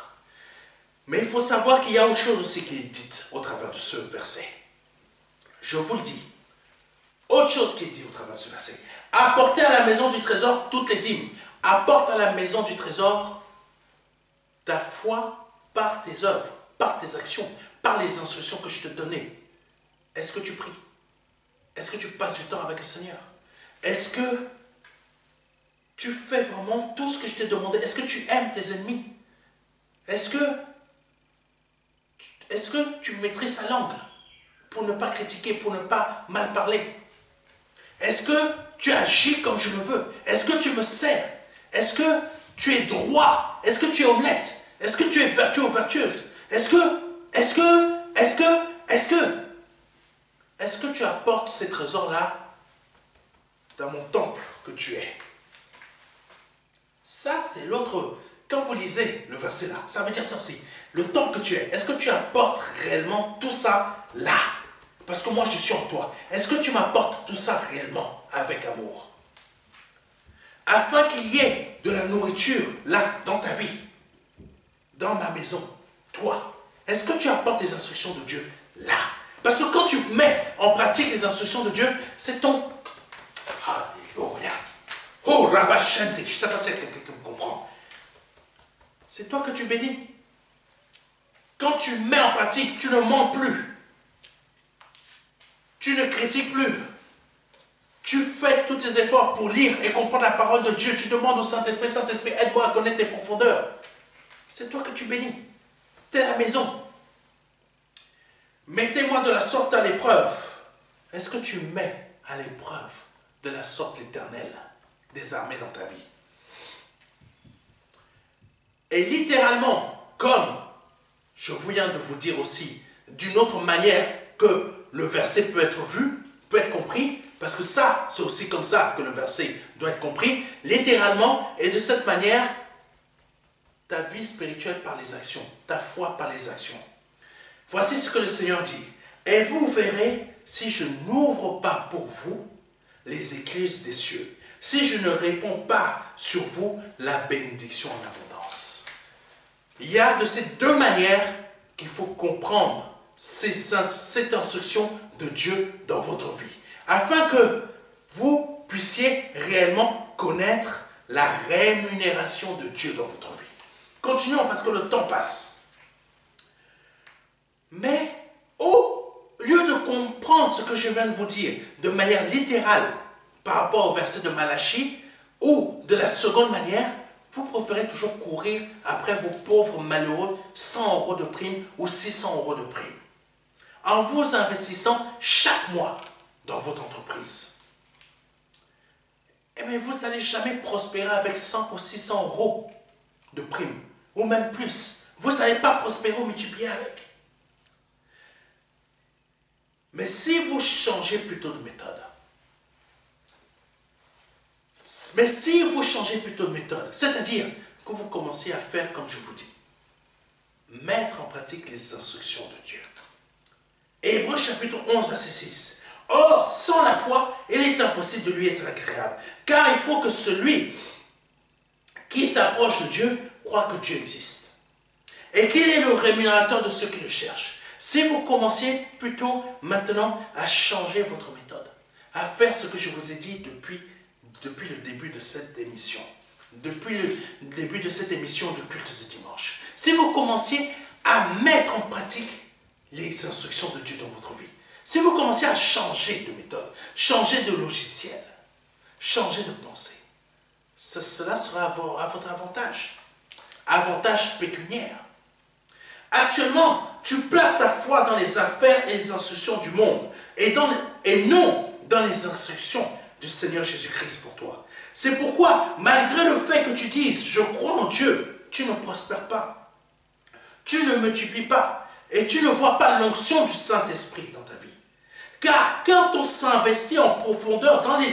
Mais il faut savoir qu'il y a autre chose aussi qui est dite au travers de ce verset. Je vous le dis. Autre chose qui est dite au travers de ce verset. Apportez à la maison du trésor toutes les dîmes. Apporte à la maison du trésor ta foi par tes œuvres, par tes actions, par les instructions que je te donnais. Est-ce que tu pries? Est-ce que tu passes du temps avec le Seigneur? Est-ce que tu fais vraiment tout ce que je t'ai demandé? Est-ce que tu aimes tes ennemis? Est-ce que tu maîtrises ta langue pour ne pas critiquer, pour ne pas mal parler? Est-ce que tu agis comme je le veux? Est-ce que tu me sers? Est-ce que tu es droit? Est-ce que tu es honnête? Est-ce que tu es vertueux ou vertueuse? Est-ce que tu apportes ces trésors-là dans mon temple que tu es? Ça, c'est l'autre. Quand vous lisez le verset là, ça veut dire ça aussi. Le temple que tu es, est-ce que tu apportes réellement tout ça là? Parce que moi, je suis en toi. Est-ce que tu m'apportes tout ça réellement avec amour? Afin qu'il y ait de la nourriture là, dans ta vie, dans ma maison, toi. Est-ce que tu apportes les instructions de Dieu là? Parce que quand tu mets en pratique les instructions de Dieu, c'est ton... Alléluia. Oh, Rabachente, je ne sais pas si quelqu'un me comprend. C'est toi que tu bénis. Quand tu mets en pratique, tu ne mens plus. Tu ne critiques plus. Tu fais tous tes efforts pour lire et comprendre la parole de Dieu. Tu demandes au Saint-Esprit, Saint-Esprit, aide-moi à connaître tes profondeurs. C'est toi que tu bénis. Tu es la maison. Mettez-moi de la sorte à l'épreuve. Est-ce que tu mets à l'épreuve de la sorte l'Éternel des armées dans ta vie? Et littéralement, comme je viens de vous dire aussi d'une autre manière que le verset peut être vu, peut être compris, parce que ça, c'est aussi comme ça que le verset doit être compris, littéralement, et de cette manière, ta vie spirituelle par les actions, ta foi par les actions. Voici ce que le Seigneur dit. Et vous verrez si je n'ouvre pas pour vous les écluses des cieux, si je ne réponds pas sur vous la bénédiction en abondance. Il y a de ces deux manières qu'il faut comprendre cette instruction de Dieu dans votre vie, afin que vous puissiez réellement connaître la rémunération de Dieu dans votre vie. Continuons parce que le temps passe. Mais au lieu de comprendre ce que je viens de vous dire de manière littérale par rapport au verset de Malachie ou de la seconde manière, vous préférez toujours courir après vos pauvres malheureux 100 € de prime ou 600 € de prime en vous investissant chaque mois dans votre entreprise. Eh bien, vous n'allez jamais prospérer avec 100 ou 600 € de prime, ou même plus. Vous n'allez pas prospérer ou multiplier avec. Mais si vous changez plutôt de méthode, c'est-à-dire que vous commencez à faire comme je vous dis, mettre en pratique les instructions de Dieu. Hébreux chapitre 11, verset 6. Or, sans la foi, il est impossible de lui être agréable, car il faut que celui qui s'approche de Dieu croit que Dieu existe et qu'il est le rémunérateur de ceux qui le cherchent. Si vous commenciez plutôt maintenant à changer votre méthode, à faire ce que je vous ai dit depuis le début de cette émission, du culte de dimanche, si vous commenciez à mettre en pratique les instructions de Dieu dans votre vie, si vous commencez à changer de méthode, changer de logiciel, changer de pensée, cela sera à votre avantage pécuniaire. Actuellement, tu places ta foi dans les affaires et les instructions du monde et non dans les instructions du Seigneur Jésus-Christ pour toi. C'est pourquoi, malgré le fait que tu dises « je crois en Dieu », tu ne prospères pas, tu ne multiplies pas et tu ne vois pas l'onction du Saint-Esprit dans ta vie. Car quand on s'investit en profondeur dans les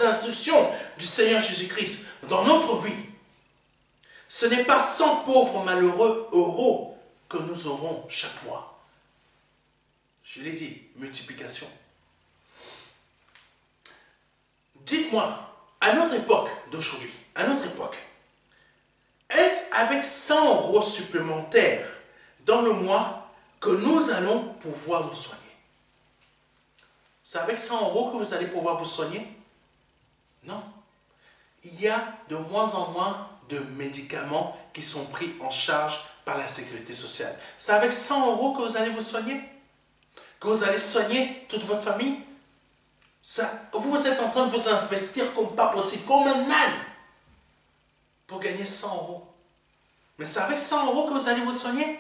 instructions du Seigneur Jésus-Christ dans notre vie, ce n'est pas 100 pauvres malheureux euros que nous aurons chaque mois. Je l'ai dit, multiplication. Dites-moi, à notre époque d'aujourd'hui, est-ce avec 100 € supplémentaires dans le mois que nous allons pouvoir nous soigner? C'est avec 100 € que vous allez pouvoir vous soigner? Non. Il y a de moins en moins de médicaments qui sont pris en charge par la sécurité sociale. C'est avec 100 € que vous allez vous soigner? Que vous allez soigner toute votre famille? Vous êtes en train de vous investir comme pas possible, comme un âne, pour gagner 100 €. Mais c'est avec 100 € que vous allez vous soigner?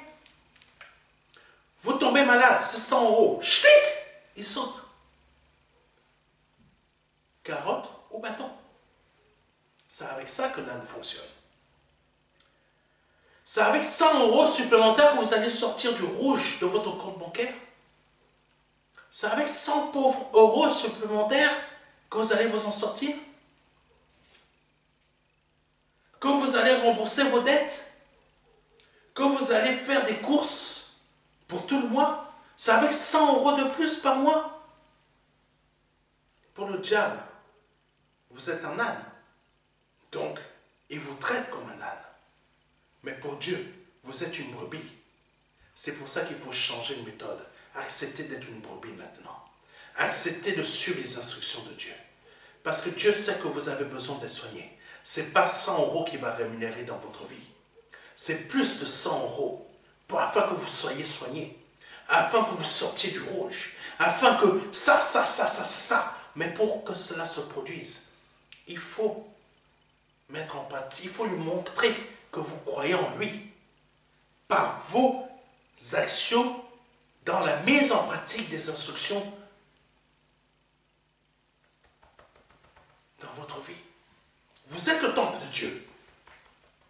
Vous tombez malade, c'est 100 €. Chlic, il saute. Carotte ou bâton. C'est avec ça que l'âne fonctionne. C'est avec 100 € supplémentaires que vous allez sortir du rouge de votre compte bancaire. C'est avec 100 pauvres euros supplémentaires que vous allez vous en sortir. Que vous allez rembourser vos dettes. Que vous allez faire des courses pour tout le mois. C'est avec 100 € de plus par mois. Pour le diable, vous êtes un âne. Donc, il vous traite comme un âne. Mais pour Dieu, vous êtes une brebis. C'est pour ça qu'il faut changer de méthode. Acceptez d'être une brebis maintenant. Acceptez de suivre les instructions de Dieu. Parce que Dieu sait que vous avez besoin d'être soigné. Ce n'est pas 100 € qui va rémunérer dans votre vie. C'est plus de 100 € afin que vous soyez soigné. Afin que vous sortiez du rouge. Afin que ça. Mais pour que cela se produise, il faut mettre en pratique, il faut lui montrer que vous croyez en lui. Par vos actions dans la mise en pratique des instructions dans votre vie. Vous êtes le temple de Dieu.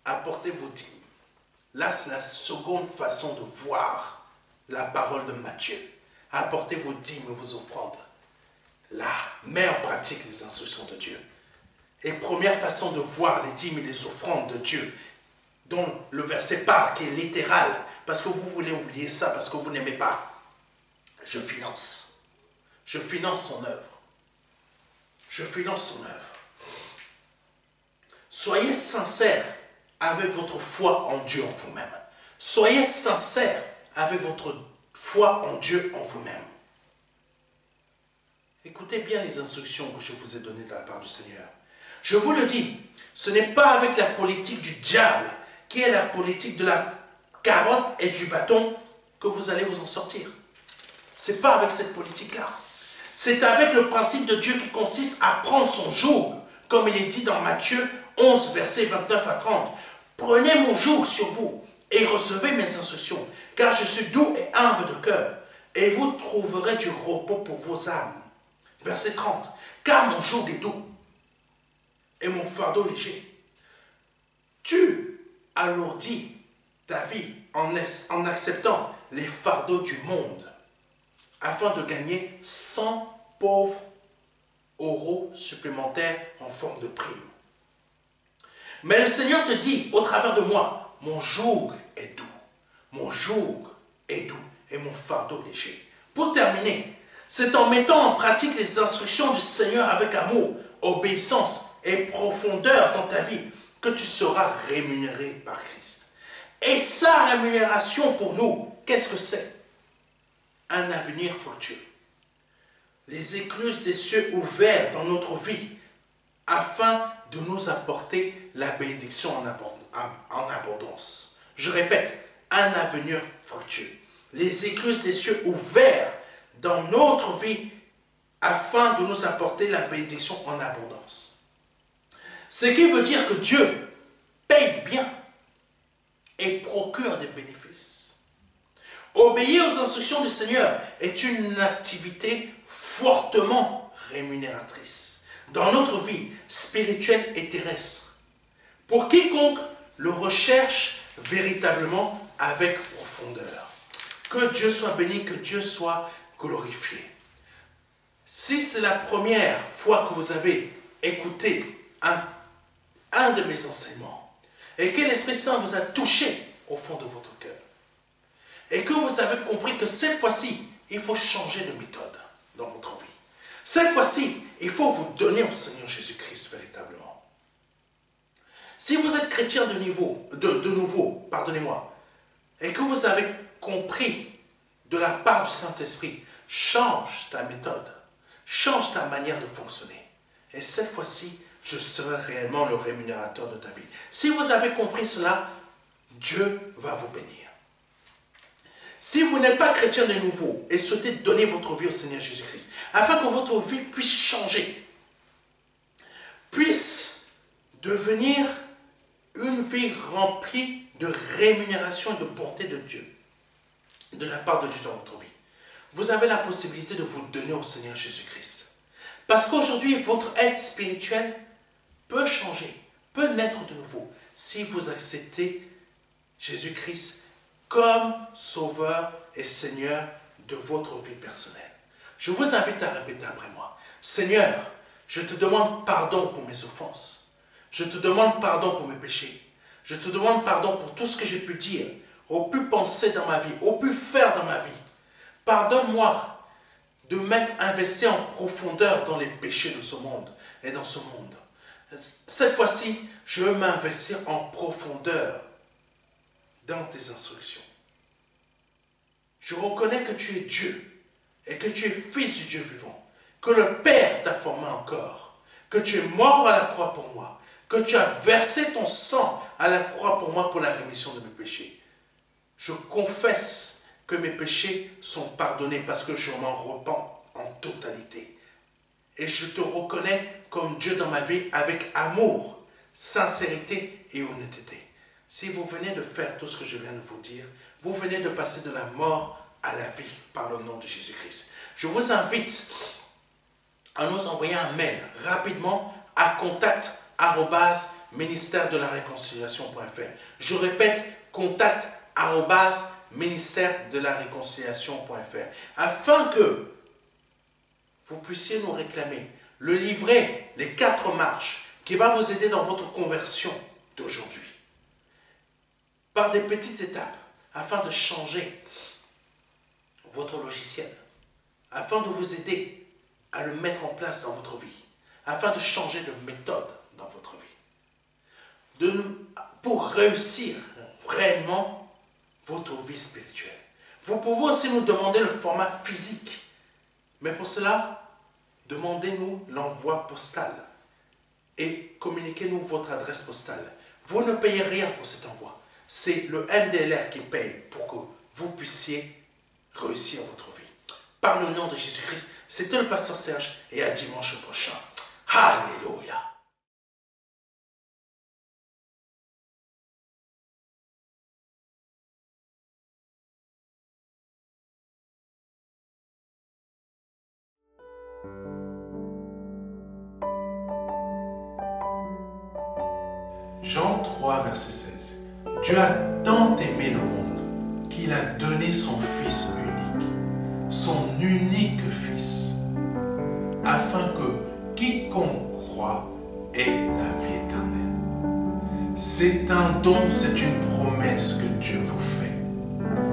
Apportez vos dîmes. Là, c'est la seconde façon de voir la parole de Matthieu. Apportez vos dîmes et vos offrandes. Là, mets en pratique les instructions de Dieu. Et première façon de voir les dîmes et les offrandes de Dieu, dont le verset parle, qui est littéral, parce que vous voulez oublier ça, parce que vous n'aimez pas. Je finance. Je finance son œuvre. Je finance son œuvre. Soyez sincères avec votre foi en Dieu en vous-même. Soyez sincères avec votre foi en Dieu en vous-même. Écoutez bien les instructions que je vous ai données de la part du Seigneur. Je vous le dis, ce n'est pas avec la politique du diable, qui est la politique de la carotte et du bâton, que vous allez vous en sortir. Ce n'est pas avec cette politique-là. C'est avec le principe de Dieu qui consiste à prendre son joug, comme il est dit dans Matthieu 11, versets 29 à 30. Prenez mon joug sur vous et recevez mes instructions, car je suis doux et humble de cœur, et vous trouverez du repos pour vos âmes. Verset 30. Car mon joug est doux et mon fardeau léger. Tu alourdis ta vie en acceptant les fardeaux du monde, afin de gagner 100 pauvres euros supplémentaires en forme de prime. Mais le Seigneur te dit, au travers de moi, mon joug est doux. Mon joug est doux et mon fardeau léger. Pour terminer, c'est en mettant en pratique les instructions du Seigneur avec amour, obéissance et profondeur dans ta vie que tu seras rémunéré par Christ. Et sa rémunération pour nous, qu'est-ce que c'est? Un avenir fructueux. Les écluses des cieux ouverts dans notre vie afin de nous apporter la bénédiction en abondance. Je répète, un avenir fructueux. Les écluses des cieux ouverts dans notre vie afin de nous apporter la bénédiction en abondance. Ce qui veut dire que Dieu paye bien et procure des bénéfices. Obéir aux instructions du Seigneur est une activité fortement rémunératrice dans notre vie spirituelle et terrestre. Pour quiconque le recherche véritablement avec profondeur. Que Dieu soit béni, que Dieu soit glorifié. Si c'est la première fois que vous avez écouté un de mes enseignements et que l'Esprit Saint vous a touché au fond de votre cœur et que vous avez compris que cette fois-ci, il faut changer de méthode dans votre vie. Cette fois-ci, il faut vous donner au Seigneur Jésus-Christ véritablement. Si vous êtes chrétien de nouveau, pardonnez-moi, et que vous avez compris de la part du Saint-Esprit, change ta méthode, change ta manière de fonctionner. Et cette fois-ci, je serai réellement le rémunérateur de ta vie. Si vous avez compris cela, Dieu va vous bénir. Si vous n'êtes pas chrétien de nouveau et souhaitez donner votre vie au Seigneur Jésus-Christ, afin que votre vie puisse changer, puisse devenir une vie remplie de rémunération et de bonté de Dieu, de la part de Dieu dans votre vie, vous avez la possibilité de vous donner au Seigneur Jésus-Christ. Parce qu'aujourd'hui, votre aide spirituelle peut changer, peut naître de nouveau, si vous acceptez Jésus-Christ comme Sauveur et Seigneur de votre vie personnelle. Je vous invite à répéter après moi. Seigneur, je te demande pardon pour mes offenses. Je te demande pardon pour mes péchés. Je te demande pardon pour tout ce que j'ai pu dire, ou pu penser dans ma vie, ou pu faire dans ma vie. Pardonne-moi de m'être investi en profondeur dans les péchés de ce monde et dans ce monde. Cette fois-ci, je veux m'investir en profondeur dans tes instructions. Je reconnais que tu es Dieu et que tu es fils du Dieu vivant, que le Père t'a formé encore, que tu es mort à la croix pour moi, que tu as versé ton sang à la croix pour moi pour la rémission de mes péchés. Je confesse que mes péchés sont pardonnés parce que je m'en repens en totalité. Et je te reconnais comme Dieu dans ma vie avec amour, sincérité et honnêteté. Si vous venez de faire tout ce que je viens de vous dire, vous venez de passer de la mort à la vie par le nom de Jésus-Christ. Je vous invite à nous envoyer un mail rapidement à contact@ministère-de-la-réconciliation.fr. Je répète, contact@ ministère-de-la-réconciliation.fr afin que vous puissiez nous réclamer le livret, les 4 marches qui va vous aider dans votre conversion d'aujourd'hui. Par des petites étapes afin de changer votre logiciel, afin de vous aider à le mettre en place dans votre vie, afin de changer de méthode dans votre vie. Pour réussir réellement votre vie spirituelle. Vous pouvez aussi nous demander le format physique. Mais pour cela, demandez-nous l'envoi postal et communiquez-nous votre adresse postale. Vous ne payez rien pour cet envoi. C'est le MDLR qui paye pour que vous puissiez réussir votre vie. Par le nom de Jésus-Christ, c'était le pasteur Serge et à dimanche prochain. Alléluia. Jean 3, verset 16. Dieu a tant aimé le monde qu'il a donné son Fils unique Fils, afin que quiconque croit ait la vie éternelle. C'est un don, c'est une promesse que Dieu vous fait.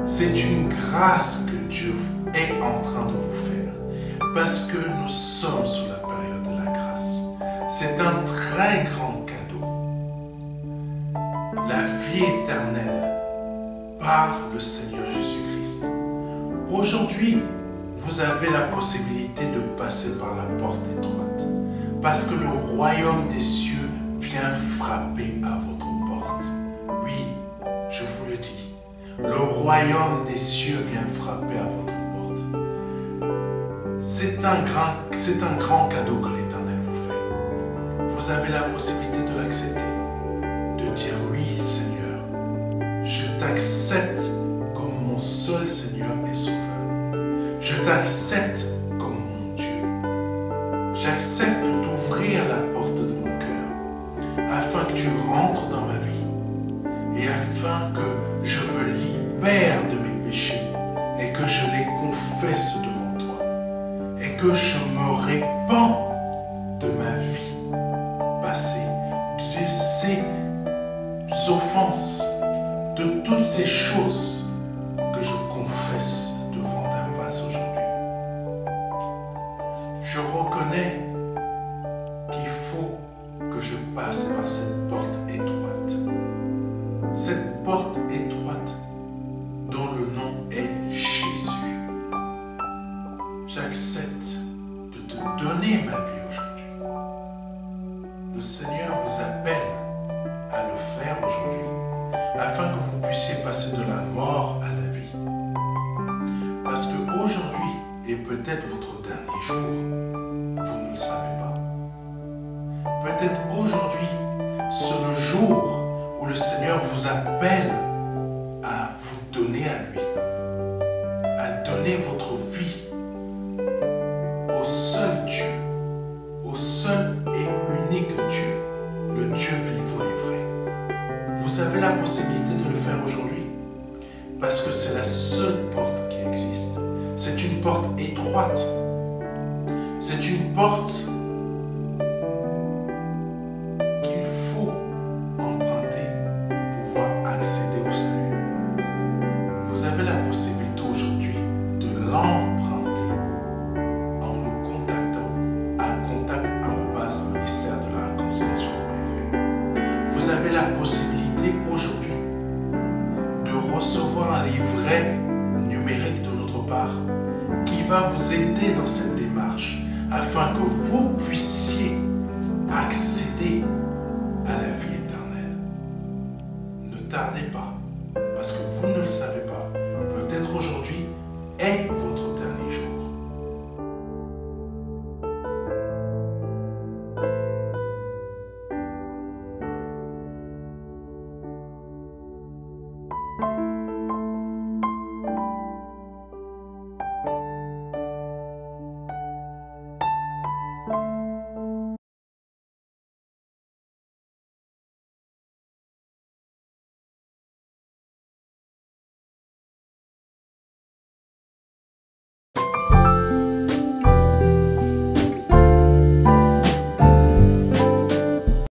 C'est une grâce que Dieu est en train de vous faire, parce que nous sommes sous la période de la grâce. C'est un très grand cadeau. La vie éternelle par le Seigneur Jésus-Christ. Aujourd'hui, vous avez la possibilité de passer par la porte étroite, parce que le royaume des cieux vient frapper à votre porte. Oui, je vous le dis, le royaume des cieux vient frapper à votre porte. C'est un grand cadeau que l'Éternel vous fait. Vous avez la possibilité de l'accepter, de dire oui, Seigneur, je t'accepte comme mon seul Seigneur et Sauveur. Je t'accepte comme mon Dieu. J'accepte de t'ouvrir la porte de mon cœur afin que tu rentres dans ma vie et afin que je me libère de mes péchés et que je les confesse devant toi et que je me répands de ma vie passée, de ces offenses, de toutes ces choses que je confesse devant ta face aujourd'hui. Je reconnais qu'il faut que je passe par cette porte étroite. Cette porte étroite dont le nom est Jésus. J'accepte de te donner ma vie aujourd'hui. Le Seigneur vous appelle à le faire aujourd'hui, afin que vous puissiez passer de la mort à la vie. Parce qu'aujourd'hui est peut-être votre dernier jour, vous ne le savez pas. Peut-être aujourd'hui, c'est le jour où le Seigneur vous appelle à vous donner à lui, à donner votre vie au seul Dieu, au seul et unique Dieu, le Dieu vivant et vrai. Vous avez la possibilité de le faire aujourd'hui parce que c'est la seule porte qui existe. C'est une porte étroite. C'est une porte qu'il faut emprunter pour pouvoir accéder au salut. Vous avez la possibilité aujourd'hui de l'emprunter en nous contactant à contact@ministère-de-la-réconciliation.fr. Vous avez la possibilité aujourd'hui de recevoir un livret numérique de notre part qui va vous aider dans cette démarche afin que vous puissiez accéder à la vie éternelle. Ne tardez pas.